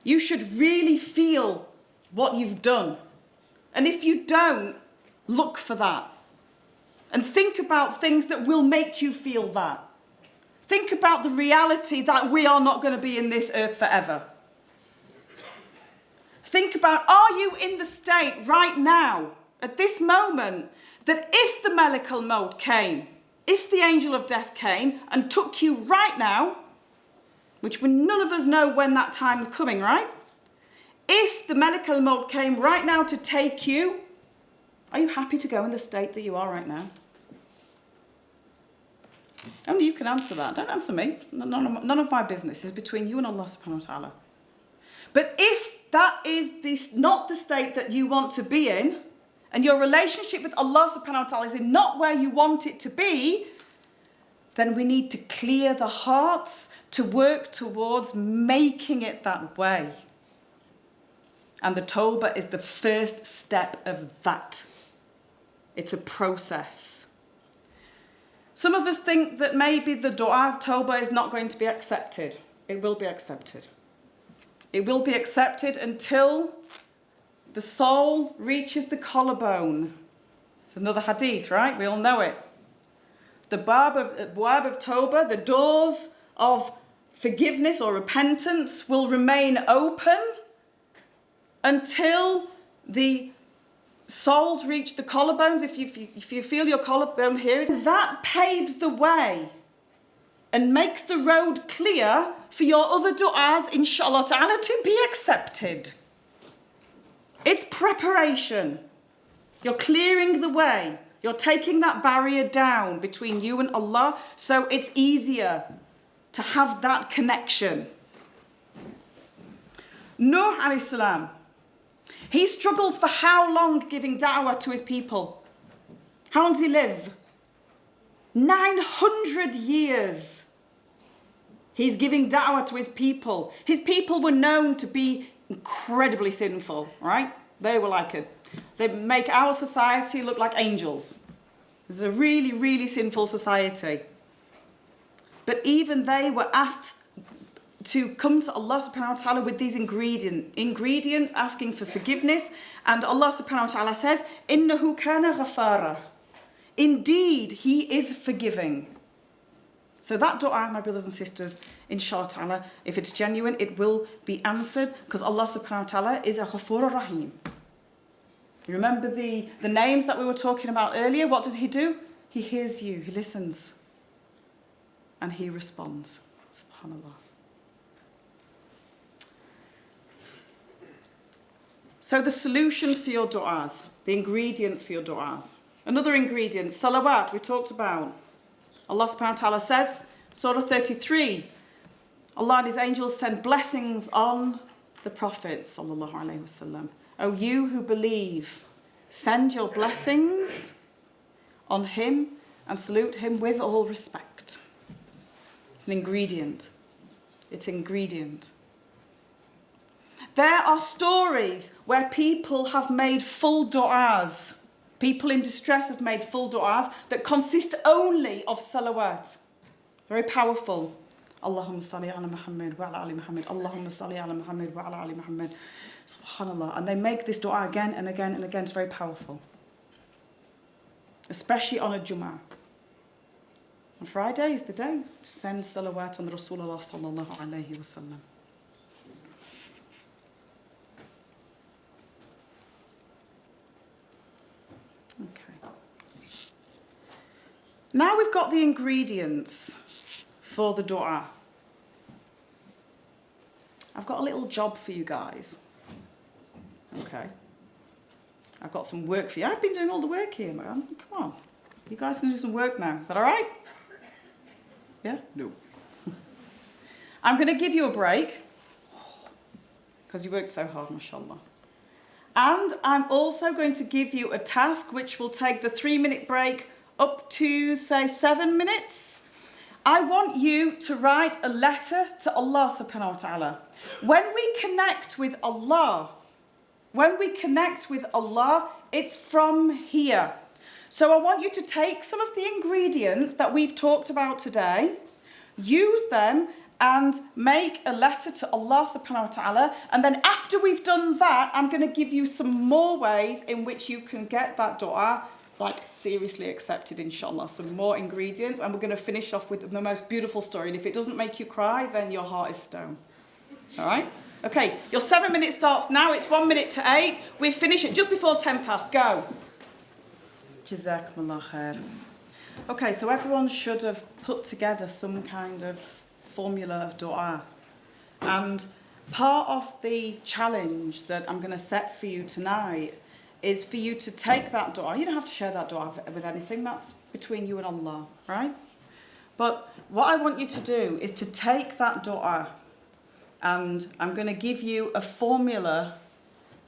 You should really feel what you've done. And if you don't, look for that. And think about things that will make you feel that. Think about the reality that we are not going to be in this earth forever. Think about, are you in the state right now, at this moment, that if the Malak al-Maut came, if the angel of death came and took you right now, which none of us know when that time is coming, right? If the Malak al-Maut came right now to take you, are you happy to go in the state that you are right now? Only you can answer that. Don't answer me. None of my business is between you and Allah subhanahu wa ta'ala. But if that is not the state that you want to be in, and your relationship with Allah subhanahu wa ta'ala is not where you want it to be, then we need to clear the hearts to work towards making it that way. And the tawbah is the first step of that. It's a process. Some of us think that maybe the dua of tawbah is not going to be accepted. It will be accepted. It will be accepted until the soul reaches the collarbone. It's another hadith, right? We all know it. The bab of tawbah, the doors of forgiveness or repentance will remain open until the souls reach the collarbones. If you feel your collarbone here, that paves the way and makes the road clear for your other du'as, inshallah ta'ala, to be accepted. It's preparation. You're clearing the way. You're taking that barrier down between you and Allah, so it's easier to have that connection. Nuh alayhi salam, he struggles for how long giving da'wah to his people? How long does he live? 900 years. He's giving da'wah to his people. His people were known to be incredibly sinful, right? They were they make our society look like angels. It's a really, really sinful society. But even they were asked to come to Allah subhanahu wa ta'ala with these ingredients, asking for forgiveness. And Allah subhanahu wa ta'ala says, إِنَّهُ كَانَ غَفَارًا. Indeed, He is forgiving. So that dua, my brothers and sisters, inshallah ta'ala, if it's genuine, it will be answered, because Allah subhanahu wa ta'ala is a Ghafur Rahim. You remember the names that we were talking about earlier? What does He do? He hears you, He listens, and He responds. SubhanAllah. So the solution for your du'as, the ingredients for your du'as. Another ingredient, salawat, we talked about. Allah subhanahu wa ta'ala says, Surah 33, Allah and His angels send blessings on the Prophet sallallahu alaihi wasallam. O you who believe, send your blessings on him and salute him with all respect. It's an ingredient. It's an ingredient. There are stories where people have made full du'as. People in distress have made full du'as that consist only of salawat. Very powerful. Allahumma salli ala Muhammad wa ala ali Muhammad. Allahumma salli ala Muhammad wa ala ali Muhammad. Subhanallah. And they make this du'a again and again and again. It's very powerful. Especially on a Jummah. On Friday is the day to send salawat on the Rasulullah sallallahu alayhi wa sallam. Okay. Now we've got the ingredients for the du'a. I've got a little job for you guys. Okay. I've got some work for you. I've been doing all the work here, man. Come on. You guys can do some work now. Is that all right? Yeah? No. I'm going to give you a break because you worked so hard, mashallah. And I'm also going to give you a task which will take the 3-minute break up to, say, 7 minutes. I want you to write a letter to Allah subhanahu wa ta'ala. When we connect with Allah, it's from here. So I want you to take some of the ingredients that we've talked about today, use them and make a letter to Allah subhanahu wa ta'ala. And then after we've done that, I'm going to give you some more ways in which you can get that dua like seriously accepted, inshallah. Some more ingredients, and we're going to finish off with the most beautiful story. And if it doesn't make you cry, then your heart is stone. All right? Okay, your 7 minutes starts now. It's 1 minute to 8. We finish it just before 10 past. Go. Jazakumullah khair. Okay, so everyone should have put together some kind of formula of dua. And part of the challenge that I'm going to set for you tonight is for you to take that dua. You don't have to share that dua with anything. That's between you and Allah, right? But what I want you to do is to take that dua, and I'm going to give you a formula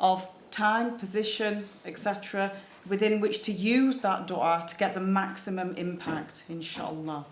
of time, position, etc., within which to use that dua to get the maximum impact, inshallah.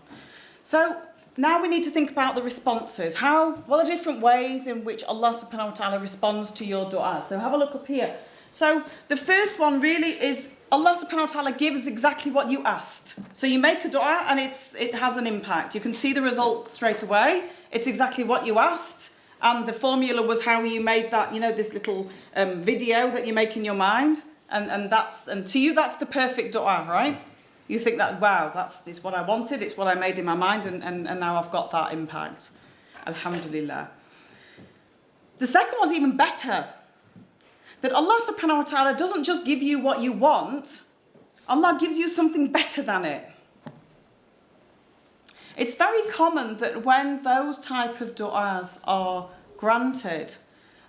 So now we need to think about the responses. What are different ways in which Allah subhanahu wa ta'ala responds to your dua? So have a look up here. So the first one really is Allah subhanahu wa ta'ala gives exactly what you asked. So you make a dua and it has an impact. You can see the result straight away. It's exactly what you asked. And the formula was how you made that, this little video that you make in your mind. And to you, that's the perfect dua, right? You think that, wow, it's what I wanted, it's what I made in my mind, and now I've got that impact. Alhamdulillah. The second one's even better. That Allah subhanahu wa ta'ala doesn't just give you what you want, Allah gives you something better than it. It's very common that when those type of du'as are granted,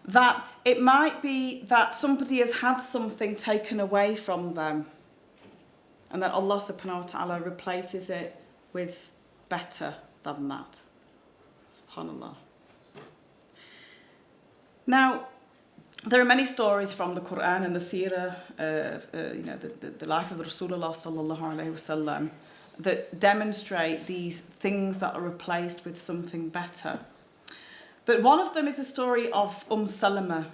that it might be that somebody has had something taken away from them, and that Allah subhanahu wa ta'ala replaces it with better than that. Subhanallah. Now, there are many stories from the Quran and the Seerah, the life of the Rasulullah sallallahu alaihi wasallam, that demonstrate these things that are replaced with something better. But one of them is the story of Salama,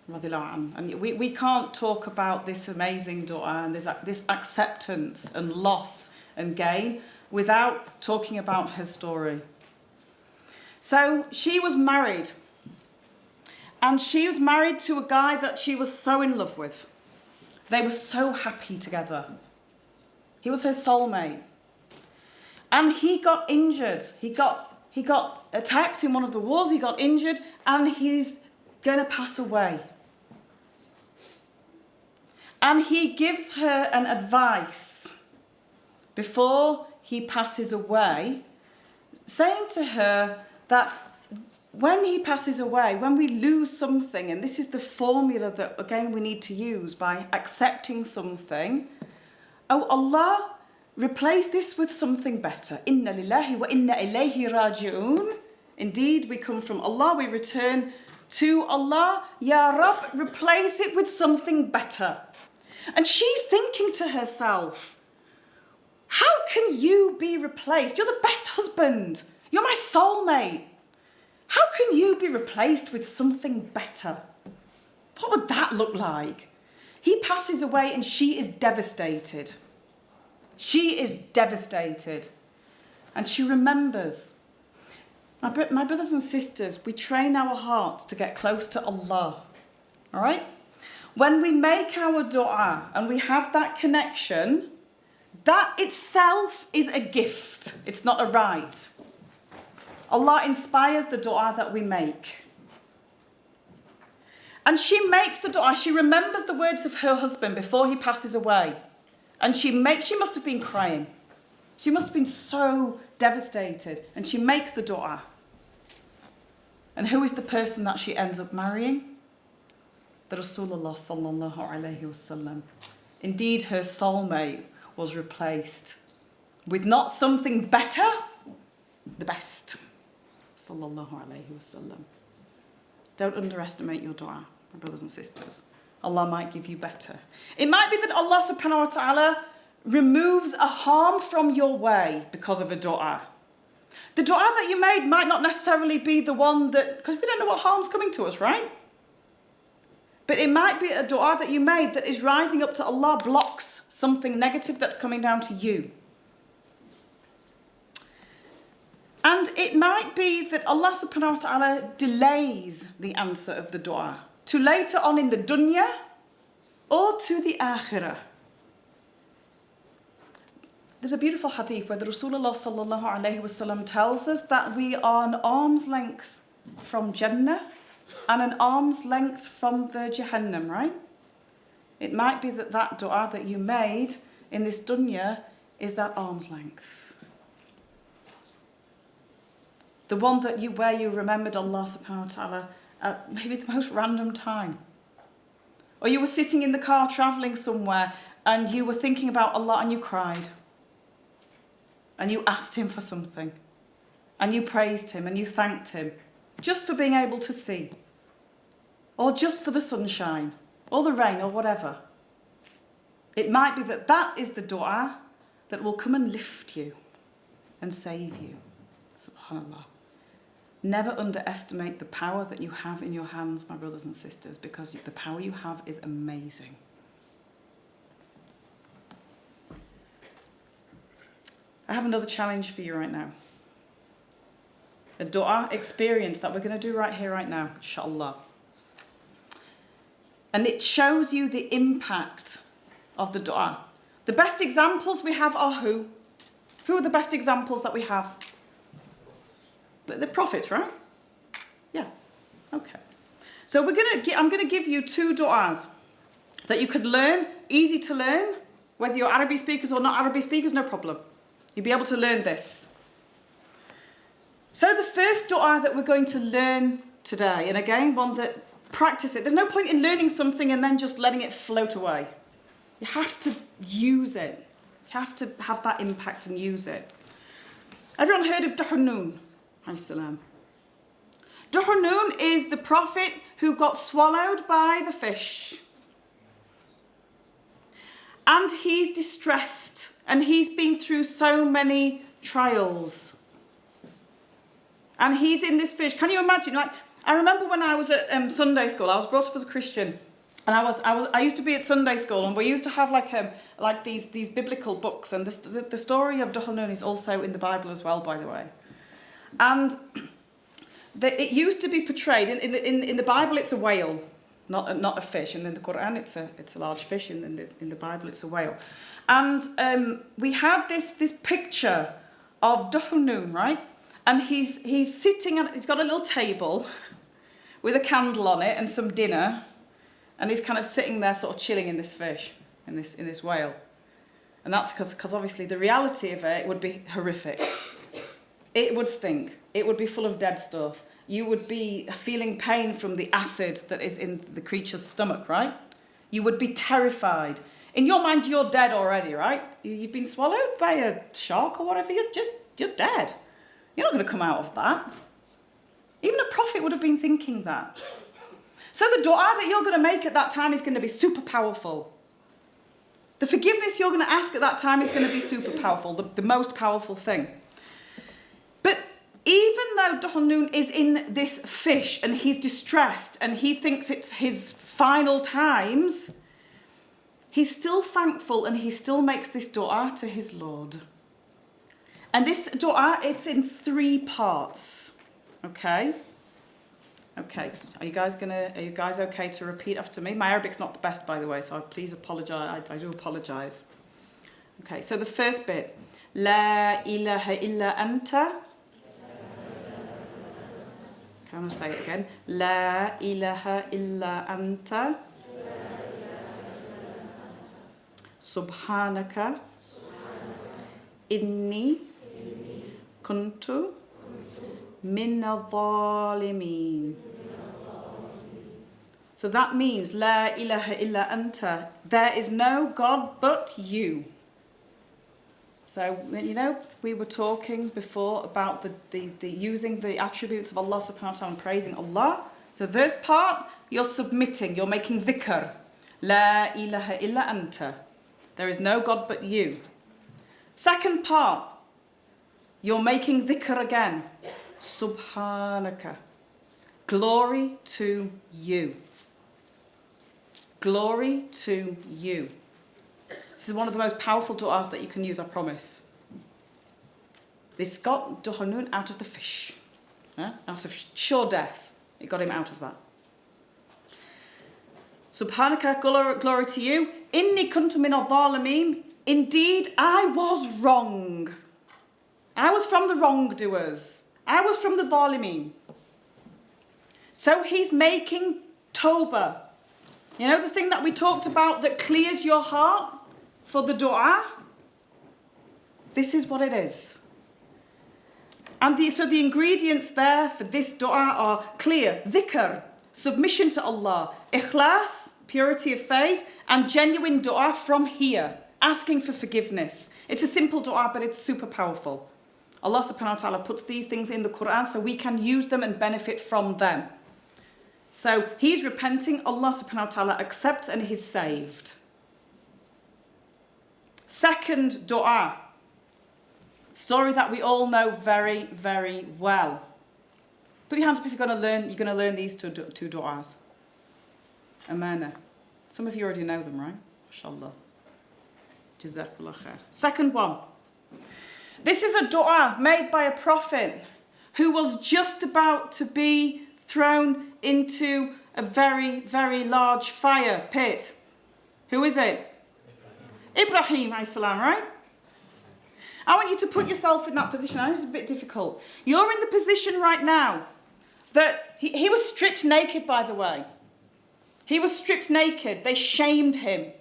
and we can't talk about this amazing dua and this acceptance and loss and gain without talking about her story. So she was married. And she was married to a guy that she was so in love with. They were so happy together. He was her soulmate. And he got injured. He got attacked in one of the wars. He got injured, and he's going to pass away. And he gives her an advice before he passes away, saying to her that when he passes away, when we lose something, and this is the formula that, again, we need to use by accepting something, oh Allah, replace this with something better. Inna lillahi wa inna ilayhi raji'un. Indeed, we come from Allah, we return to Allah. Ya Rab, replace it with something better. And she's thinking to herself, how can you be replaced? You're the best husband. You're my soulmate. How can you be replaced with something better? What would that look like? He passes away and she is devastated. She is devastated. And she remembers. My brothers and sisters, we train our hearts to get close to Allah. All right? When we make our dua and we have that connection, that itself is a gift. It's not a right. Allah inspires the dua that we make. And she makes the dua. She remembers the words of her husband before he passes away. And she must have been crying. She must have been so devastated. And she makes the dua. And who is the person that she ends up marrying? The Rasulullah sallallahu alayhi wasallam. Indeed, her soulmate was replaced with not something better, the best. Sallallahu alayhi wasallam. Don't underestimate your dua, my brothers and sisters. Allah might give you better. It might be that Allah subhanahu wa ta'ala removes a harm from your way because of a dua. The dua that you made might not necessarily be the one that, because we don't know what harm's coming to us, right? But it might be a dua that you made that is rising up to Allah, blocks something negative that's coming down to you. And it might be that Allah subhanahu wa ta'ala delays the answer of the dua to later on in the dunya or to the akhirah. There's a beautiful hadith where the Rasulullah sallallahu alayhi wasallam tells us that we are an arm's length from Jannah and an arm's length from the Jahannam, right? It might be that that dua that you made in this dunya is that arm's length. The one that where you remembered Allah subhanahu wa ta'ala at maybe the most random time. Or you were sitting in the car travelling somewhere and you were thinking about Allah and you cried. And you asked him for something. And you praised him and you thanked him. Just for being able to see. Or just for the sunshine. Or the rain or whatever. It might be that that is the dua that will come and lift you. And save you. SubhanAllah. Never underestimate the power that you have in your hands, my brothers and sisters, because the power you have is amazing. I have another challenge for you right now. A dua experience that we're going to do right here, right now, inshallah. And it shows you the impact of the dua. The best examples we have are who? Who are the best examples that we have? The prophets, right? Yeah. Okay. So I'm going to give you 2 du'as that you could learn, easy to learn, whether you're Arabic speakers or not Arabic speakers, no problem. You'll be able to learn this. So the first du'a that we're going to learn today, and again, one that practice it. There's no point in learning something and then just letting it float away. You have to use it. You have to have that impact and use it. Everyone heard of Duhurnun? Duhurnun is the prophet who got swallowed by the fish. And he's distressed. And he's been through so many trials. And he's in this fish. Can you imagine? Like, I remember when I was at Sunday school, I was brought up as a Christian. And I used to be at Sunday school, and we used to have like these biblical books. And the story of Duhurnun is also in the Bible as well, by the way. And it used to be portrayed in the Bible. It's a whale, not a fish, and in the Quran it's a large fish, and in the Bible it's a whale. And we had this picture of Duhurnun, right? And he's sitting and he's got a little table with a candle on it and some dinner, and he's kind of sitting there, sort of chilling in this fish, in this whale. And that's because obviously the reality of it would be horrific. It would stink. It would be full of dead stuff. you would be feeling pain from the acid that is in the creature's stomach, right? You would be terrified. In your mind, you're dead already, right? You've been swallowed by a shark or whatever. You're dead. You're not going to come out of that. Even a prophet would have been thinking that. So the dua that you're going to make at that time is going to be super powerful. The forgiveness you're going to ask at that time is going to be super powerful, the most powerful thing. But even though Dhuhnun is in this fish and he's distressed and he thinks it's his final times, he's still thankful and he still makes this dua to his Lord. And this dua, it's in 3 parts. Okay? Okay. Are you guys okay to repeat after me? My Arabic's not the best, by the way, so please apologise. I do apologise. Okay, so the first bit. La ilaha illa anta. Okay, I'm going to say it again. La ilaha illa anta. Subhanaka. Inni. Kuntu. Min al-zalimin. So that means, La ilaha illa anta. There is no God but you. So, you know, we were talking before about the using the attributes of Allah subhanahu wa ta'ala and praising Allah. So the first part, you're submitting, you're making dhikr. La ilaha illa anta. There is no God but you. Second part, you're making dhikr again. Subhanaka. Glory to you. Glory to you. This is one of the most powerful du'as that you can use, I promise. This got Dhuhnun out of the fish. Out of sure death. It got him out of that. Subhanaka, glory to you. Inni kuntu min al-zalimin. Indeed, I was wrong. I was from the wrongdoers. I was from the zalimin. So he's making tawbah. You know the thing that we talked about that clears your heart for the dua? This is what it is. And so the ingredients there for this dua are clear. Dhikr, submission to Allah. Ikhlas, purity of faith. And genuine dua from here. Asking for forgiveness. It's a simple dua, but it's super powerful. Allah subhanahu wa ta'ala puts these things in the Quran so we can use them and benefit from them. So he's repenting, Allah subhanahu wa ta'ala accepts and he's saved. Second dua. Story that we all know very, very well. Put your hands up if you're going to learn these two du'as. Ameena. Some of you already know them, right? MashaAllah. Jazakallah khair. Second one. This is a dua made by a prophet who was just about to be thrown into a very, very large fire pit. Who is it? Ibrahim alayhi salam, right? I want you to put yourself in that position. I know it's a bit difficult. You're in the position right now that he was stripped naked, by the way. He was stripped naked. They shamed him.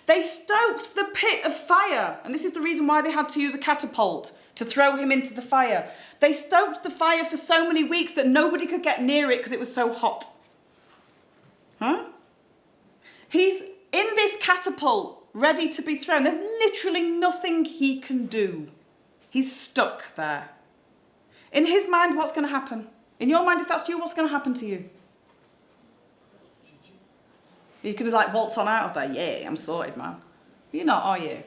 They stoked the pit of fire. And this is the reason why they had to use a catapult to throw him into the fire. They stoked the fire for so many weeks that nobody could get near it because it was so hot. He's in this catapult, ready to be thrown. There's literally nothing he can do. He's stuck there. In his mind, what's going to happen? In your mind, if that's you, what's going to happen to you? You could like waltz on out of there. Yeah, I'm sorted, man. You're not, are you?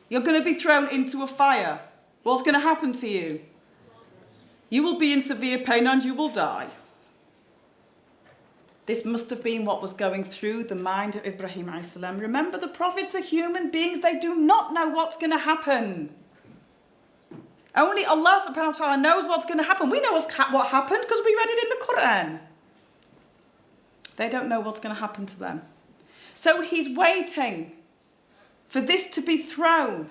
You're going to be thrown into a fire. What's going to happen to you? You will be in severe pain and you will die. This must have been what was going through the mind of Ibrahim alayhi salam. Remember, the prophets are human beings. They do not know what's going to happen. Only Allah subhanahu wa ta'ala knows what's going to happen. We know what happened because we read it in the Quran. They don't know what's going to happen to them. So he's waiting for this to be thrown.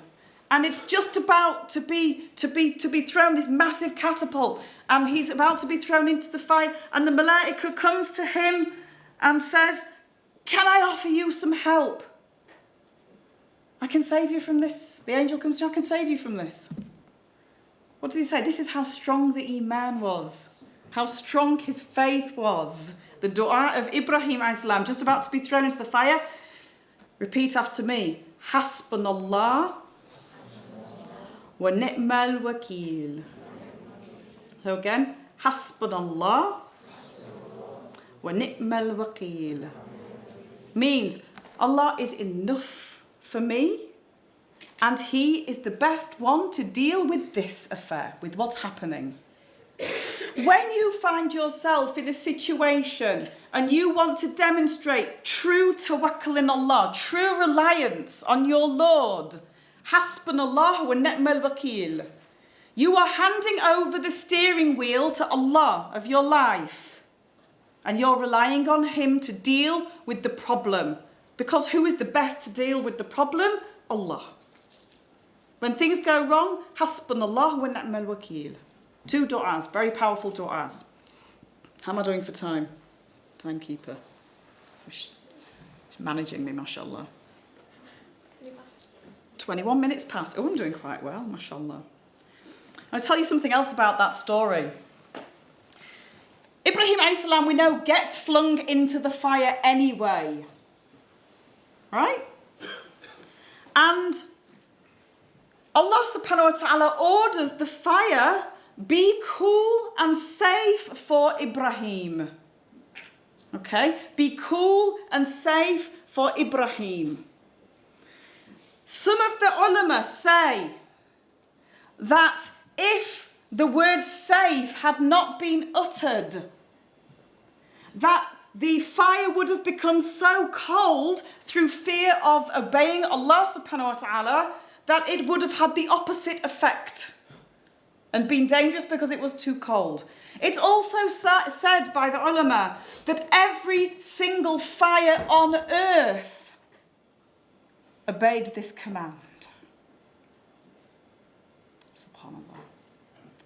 And it's just about to be thrown, this massive catapult. And he's about to be thrown into the fire. And the malaika comes to him and says, can I offer you some help? I can save you from this. The angel comes to him, I can save you from this. What does he say? This is how strong the iman was. how strong his faith was. The dua of Ibrahim alayhi just about to be thrown into the fire. Repeat after me. Hasbunallah wa ni'mal wakil. So again, Hasbunallah wa ni'mal wakil. Means Allah is enough for me and He is the best one to deal with this affair, with what's happening. When you find yourself in a situation and you want to demonstrate true tawakkul in Allah, true reliance on your Lord, Hasbunallah wa ni'mal wakil, you are handing over the steering wheel to Allah of your life and you're relying on Him to deal with the problem. Because who is the best to deal with the problem? Allah. When things go wrong, Hasbunallah wa ni'mal wakil. 2 du'as, very powerful du'as. How am I doing for time? Timekeeper. He's managing me, mashallah. 21 minutes past. Oh, I'm doing quite well, mashallah. I'll tell you something else about that story. Ibrahim alayhi we know, gets flung into the fire anyway. Right? And Allah subhanahu wa ta'ala orders the fire be cool and safe for Ibrahim. Okay? Be cool and safe for Ibrahim. Some of the ulama say that if the word safe had not been uttered, that the fire would have become so cold through fear of obeying Allah subhanahu wa ta'ala that it would have had the opposite effect and been dangerous because it was too cold. It's also said by the ulama that every single fire on earth obeyed this command. SubhanAllah.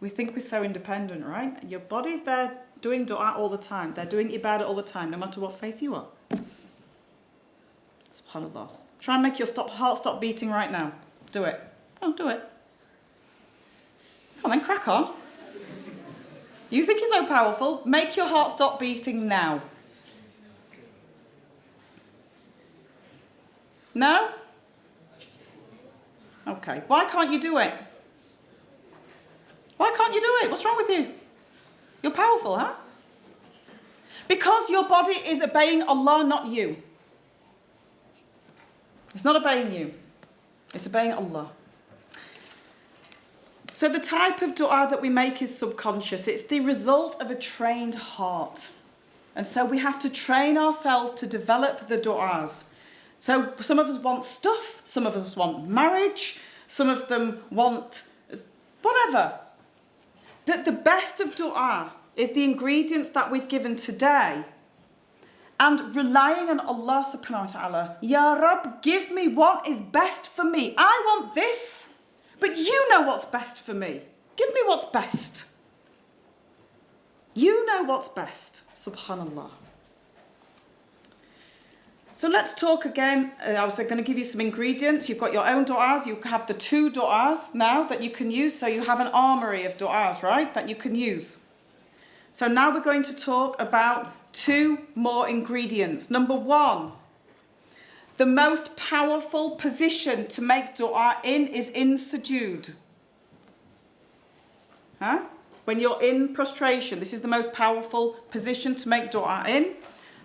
We think we're so independent, right? Your body's there doing dua all the time. They're doing ibadah all the time, no matter what faith you are. SubhanAllah. Try and make your heart stop beating right now. Do it. Oh, do it. Come on then, crack on. You think you're so powerful? Make your heart stop beating now. No? Okay. Why can't you do it? Why can't you do it? What's wrong with you? You're powerful, huh? Because your body is obeying Allah, not you. It's not obeying you. It's obeying Allah. So the type of dua that we make is subconscious. It's the result of a trained heart. And so we have to train ourselves to develop the duas. So some of us want stuff, some of us want marriage, some of them want whatever. The best of dua is the ingredients that we've given today and relying on Allah subhanahu wa ta'ala. Ya Rab, give me what is best for me. I want this, but you know what's best for me. Give me what's best. You know what's best. Subhanallah. So let's talk again. I was going to give you some ingredients. You've got your own du'as. You have the 2 du'as now that you can use. So you have an armory of du'as, right, that you can use. So now we're going to talk about 2 more ingredients. Number 1, the most powerful position to make du'a in is in sujood. Huh? When you're in prostration, this is the most powerful position to make du'a in.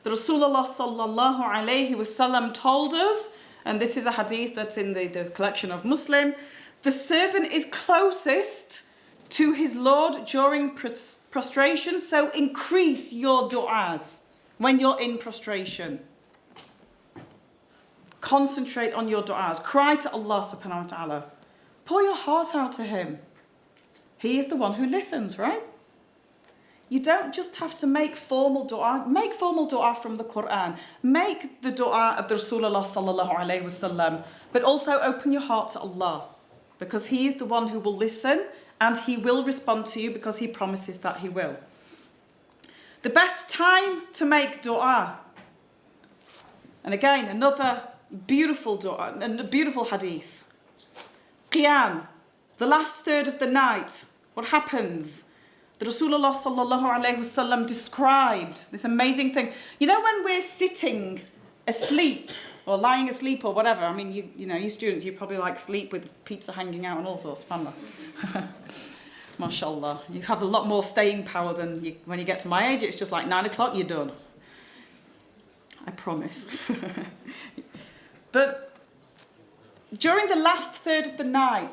The Rasulullah sallallahu alayhi wasallam told us, and this is a hadith that's in the collection of Muslim, the servant is closest to his Lord during prostration, so increase your du'as when you're in prostration. Concentrate on your du'as. Cry to Allah subhanahu wa ta'ala. Pour your heart out to Him. He is the one who listens, right? You don't just have to make formal dua. Make formal dua from the Quran. Make the dua of the Rasulullah sallallahu alayhi wasallam. But also open your heart to Allah. Because He is the one who will listen and He will respond to you because He promises that He will. The best time to make dua. And again, another beautiful dua, a beautiful hadith. Qiyam, the last third of the night. What happens? The Rasulullah sallallahu alayhi wasallam described this amazing thing. You know when we're sitting asleep or lying asleep or whatever, I mean, you know, you students, you probably like sleep with pizza hanging out and all sorts, subhanAllah. MashaAllah. You have a lot more staying power than when you get to my age. It's just like 9 o'clock, you're done. I promise. But during the last third of the night,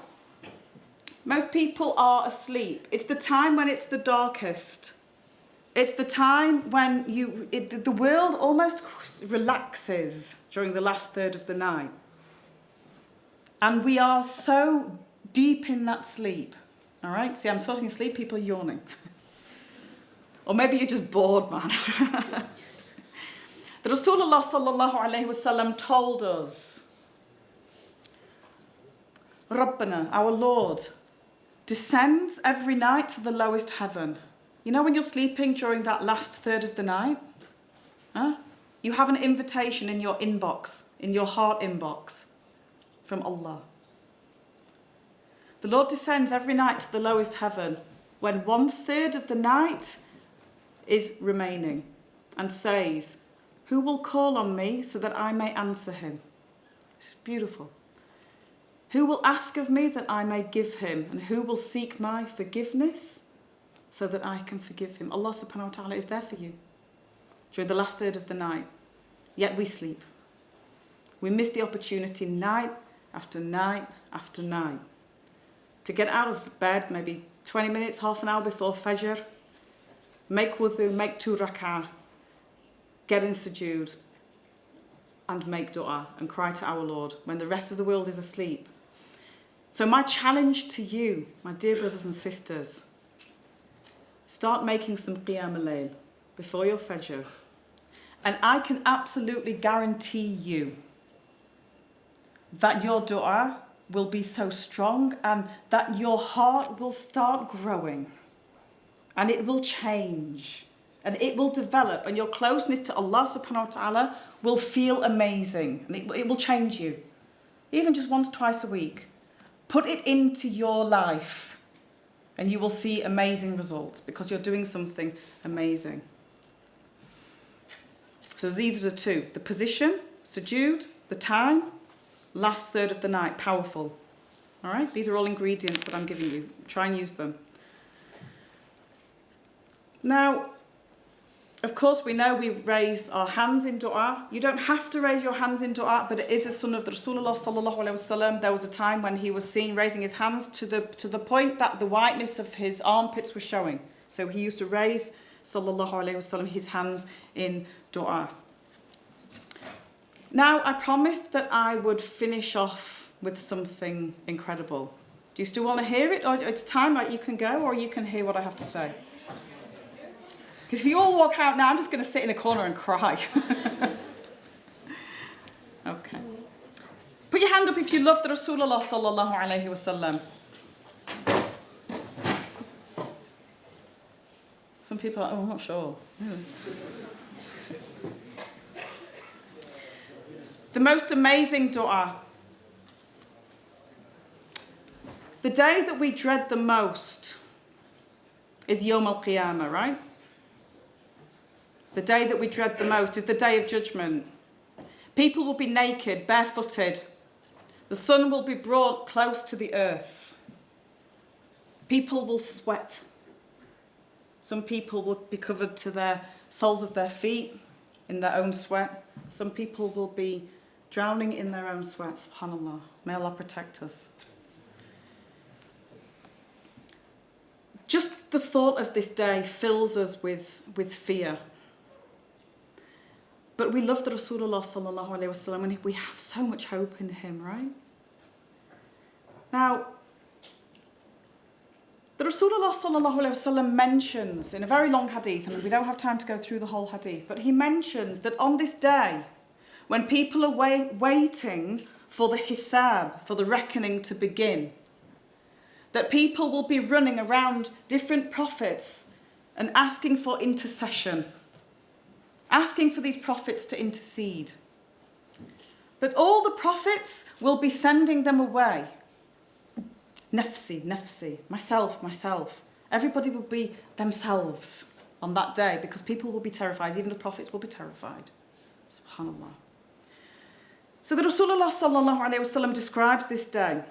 most people are asleep. It's the time when it's the darkest. It's the time when the world almost relaxes during the last third of the night. And we are so deep in that sleep. All right? See, I'm talking sleep, people are yawning. Or maybe you're just bored, man. The Rasulullah sallallahu alayhi wasallam told us, Rabbana, our Lord, descends every night to the lowest heaven. You know when you're sleeping during that last third of the night? Huh? You have an invitation in your inbox, in your heart inbox, from Allah. The Lord descends every night to the lowest heaven when 1/3 of the night is remaining and says, who will call on me so that I may answer him? It's beautiful. Who will ask of me that I may give him? And who will seek my forgiveness so that I can forgive him? Allah subhanahu wa ta'ala is there for you during the last third of the night. Yet we sleep. We miss the opportunity night after night after night to get out of bed maybe 20 minutes, half an hour before Fajr, make wudu, make 2 rak'ah, get in sujood and make dua and cry to our Lord when the rest of the world is asleep. So my challenge to you, my dear brothers and sisters, start making some qiyam al-layl before your Fajr. And I can absolutely guarantee you that your dua will be so strong and that your heart will start growing and it will change and it will develop and your closeness to Allah subhanahu wa ta'ala will feel amazing and it will change you. Even just once, twice a week. Put it into your life and you will see amazing results because you're doing something amazing. So these are 2. The position, sujood, the time, last third of the night, powerful. All right? These are all ingredients that I'm giving you. Try and use them. Now, of course, we know we raise our hands in dua. You don't have to raise your hands in dua, but it is a sunnah of the Rasulullah sallallahu alaihi wasallam. There was a time when he was seen raising his hands to the point that the whiteness of his armpits was showing. So he used to raise, sallallahu alaihi wasallam, his hands in dua. Now, I promised that I would finish off with something incredible. Do you still want to hear it? Or it's time, like you can go, or you can hear what I have to say. Because if you all walk out now, I'm just going to sit in a corner and cry. Okay. Put your hand up if you love the Rasulullah sallallahu alayhi wasallam. Some people are like, oh, I'm not sure. The most amazing dua. The day that we dread the most is Yawm al-Qiyamah, right? The day that we dread the most is the day of judgment. People will be naked, barefooted. The sun will be brought close to the earth. People will sweat. Some people will be covered to their soles of their feet in their own sweat. Some people will be drowning in their own sweat. SubhanAllah. May Allah protect us. Just the thought of this day fills us with fear. But we love the Rasulullah sallallahu alaihi wasallam and we have so much hope in him, right? Now, the Rasulullah sallallahu alaihi wasallam mentions in a very long hadith, and we don't have time to go through the whole hadith, but he mentions that on this day, when people are waiting for the hisab, for the reckoning to begin, that people will be running around different prophets and asking for intercession, asking for these prophets to intercede. But all the prophets will be sending them away. Nafsi, nafsi, myself, myself. Everybody will be themselves on that day because people will be terrified. Even the prophets will be terrified. SubhanAllah. So the Rasulullah sallallahu alayhi wasallam describes this day.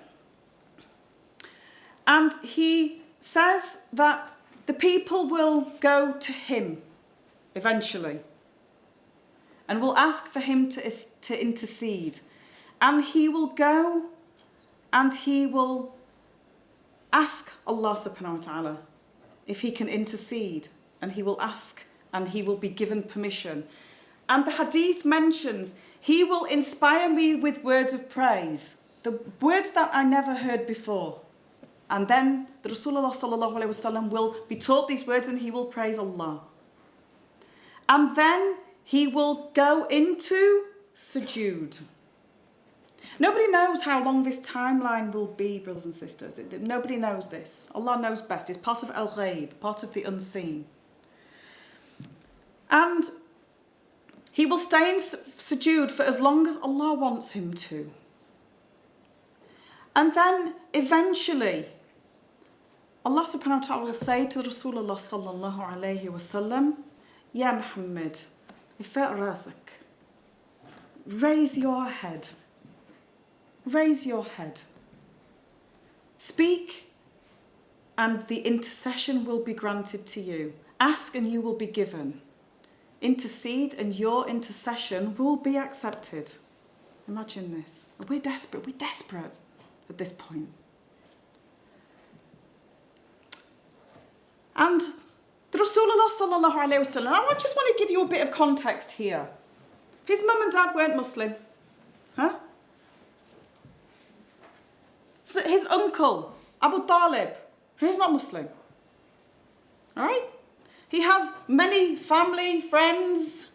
And he says that the people will go to him eventually and will ask for him to intercede. And he will go and he will ask Allah subhanahu wa ta'ala if he can intercede. And he will ask and he will be given permission. And the hadith mentions, he will inspire me with words of praise. The words that I never heard before. And then the Rasulullah sallallahu alayhi wasallam will be taught these words and he will praise Allah. And then he will go into sujood. Nobody knows how long this timeline will be, brothers and sisters. Nobody knows this. Allah knows best. It's part of al-ghaib, part of the unseen. And he will stay in sujood for as long as Allah wants him to. And then eventually, Allah subhanahu wa ta'ala will say to Rasulullah sallallahu alayhi wa sallam, Ya Muhammad, ifa' razak, raise your head. Raise your head. Speak and the intercession will be granted to you. Ask and you will be given. Intercede and your intercession will be accepted. Imagine this. We're desperate. We're desperate at this point. And the Rasulullah sallallahu alayhi wa sallam, I just want to give you a bit of context here. His mum and dad weren't Muslim. Huh? So his uncle, Abu Talib, he's not Muslim. All right? He has many family, friends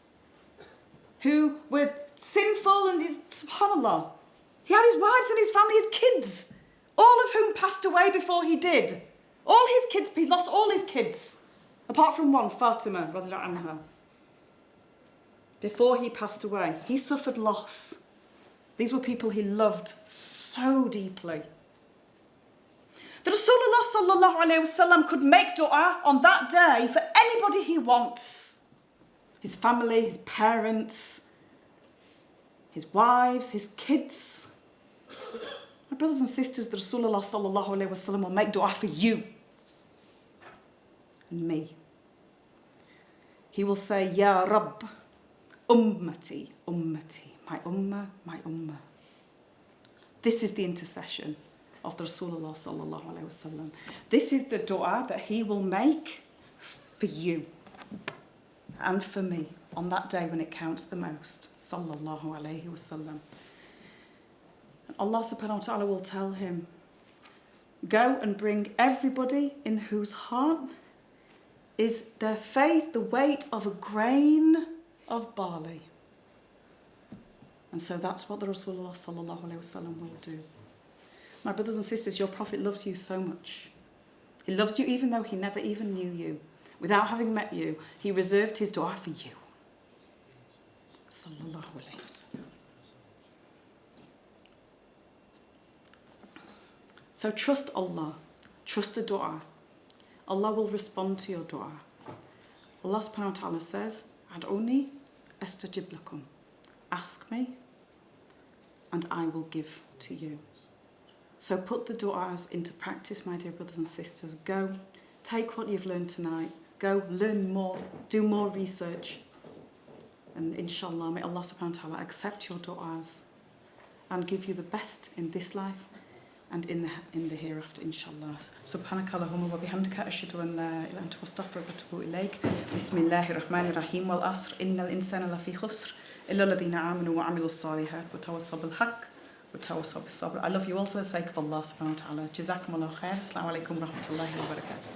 who were sinful and subhanAllah. He had his wives and his family, his kids, all of whom passed away before he did. All his kids, he lost all his kids, apart from one, Fatima, radiallahu anha. Before he passed away, he suffered loss. These were people he loved so deeply. The Rasulullah sallallahu alayhi wasallam could make dua on that day for anybody he wants. His family, his parents, his wives, his kids. My brothers and sisters, the Rasulullah sallallahu alayhi wasallam will make dua for you and me. He will say, Ya Rabb, ummati, ummati, my ummah, my ummah. This is the intercession of the Rasulullah sallallahu alayhi wasallam. This is the dua that he will make for you and for me on that day when it counts the most. Sallallahu alayhi wasallam. And Allah subhanahu wa ta'ala will tell him, go and bring everybody in whose heart is their faith the weight of a grain of barley. And so that's what the Rasulullah sallallahu alayhi wasallam will do. My brothers and sisters, your Prophet loves you so much. He loves you even though he never even knew you. Without having met you, he reserved his dua for you. Sallallahu alayhi wasallam. So trust Allah. Trust the dua. Allah will respond to your dua. Allah subhanahu wa ta'ala says, Ad'uni astajib lakum. Ask me and I will give to you. So put the du'as into practice, my dear brothers and sisters. Go, take what you've learned tonight. Go, learn more, do more research. And inshallah, may Allah subhanahu wa ta'ala accept your du'as and give you the best in this life and in the hereafter, inshallah. Subhanaka Allahumma wa bihamdika ashhadu an la ilaha illa anta astaghfiruka wa atubu ilayk. Bismillahir rahmanir rahim wal asr innal insana lafi khusr illa alladhina amanu wa amilus salihat wa tawassaw bil haqq. I love you all for the sake of Allah subhanahu wa ta'ala. Jazakumullah khair. Assalamu alaikum wa rahmatullahi wa barakatuh.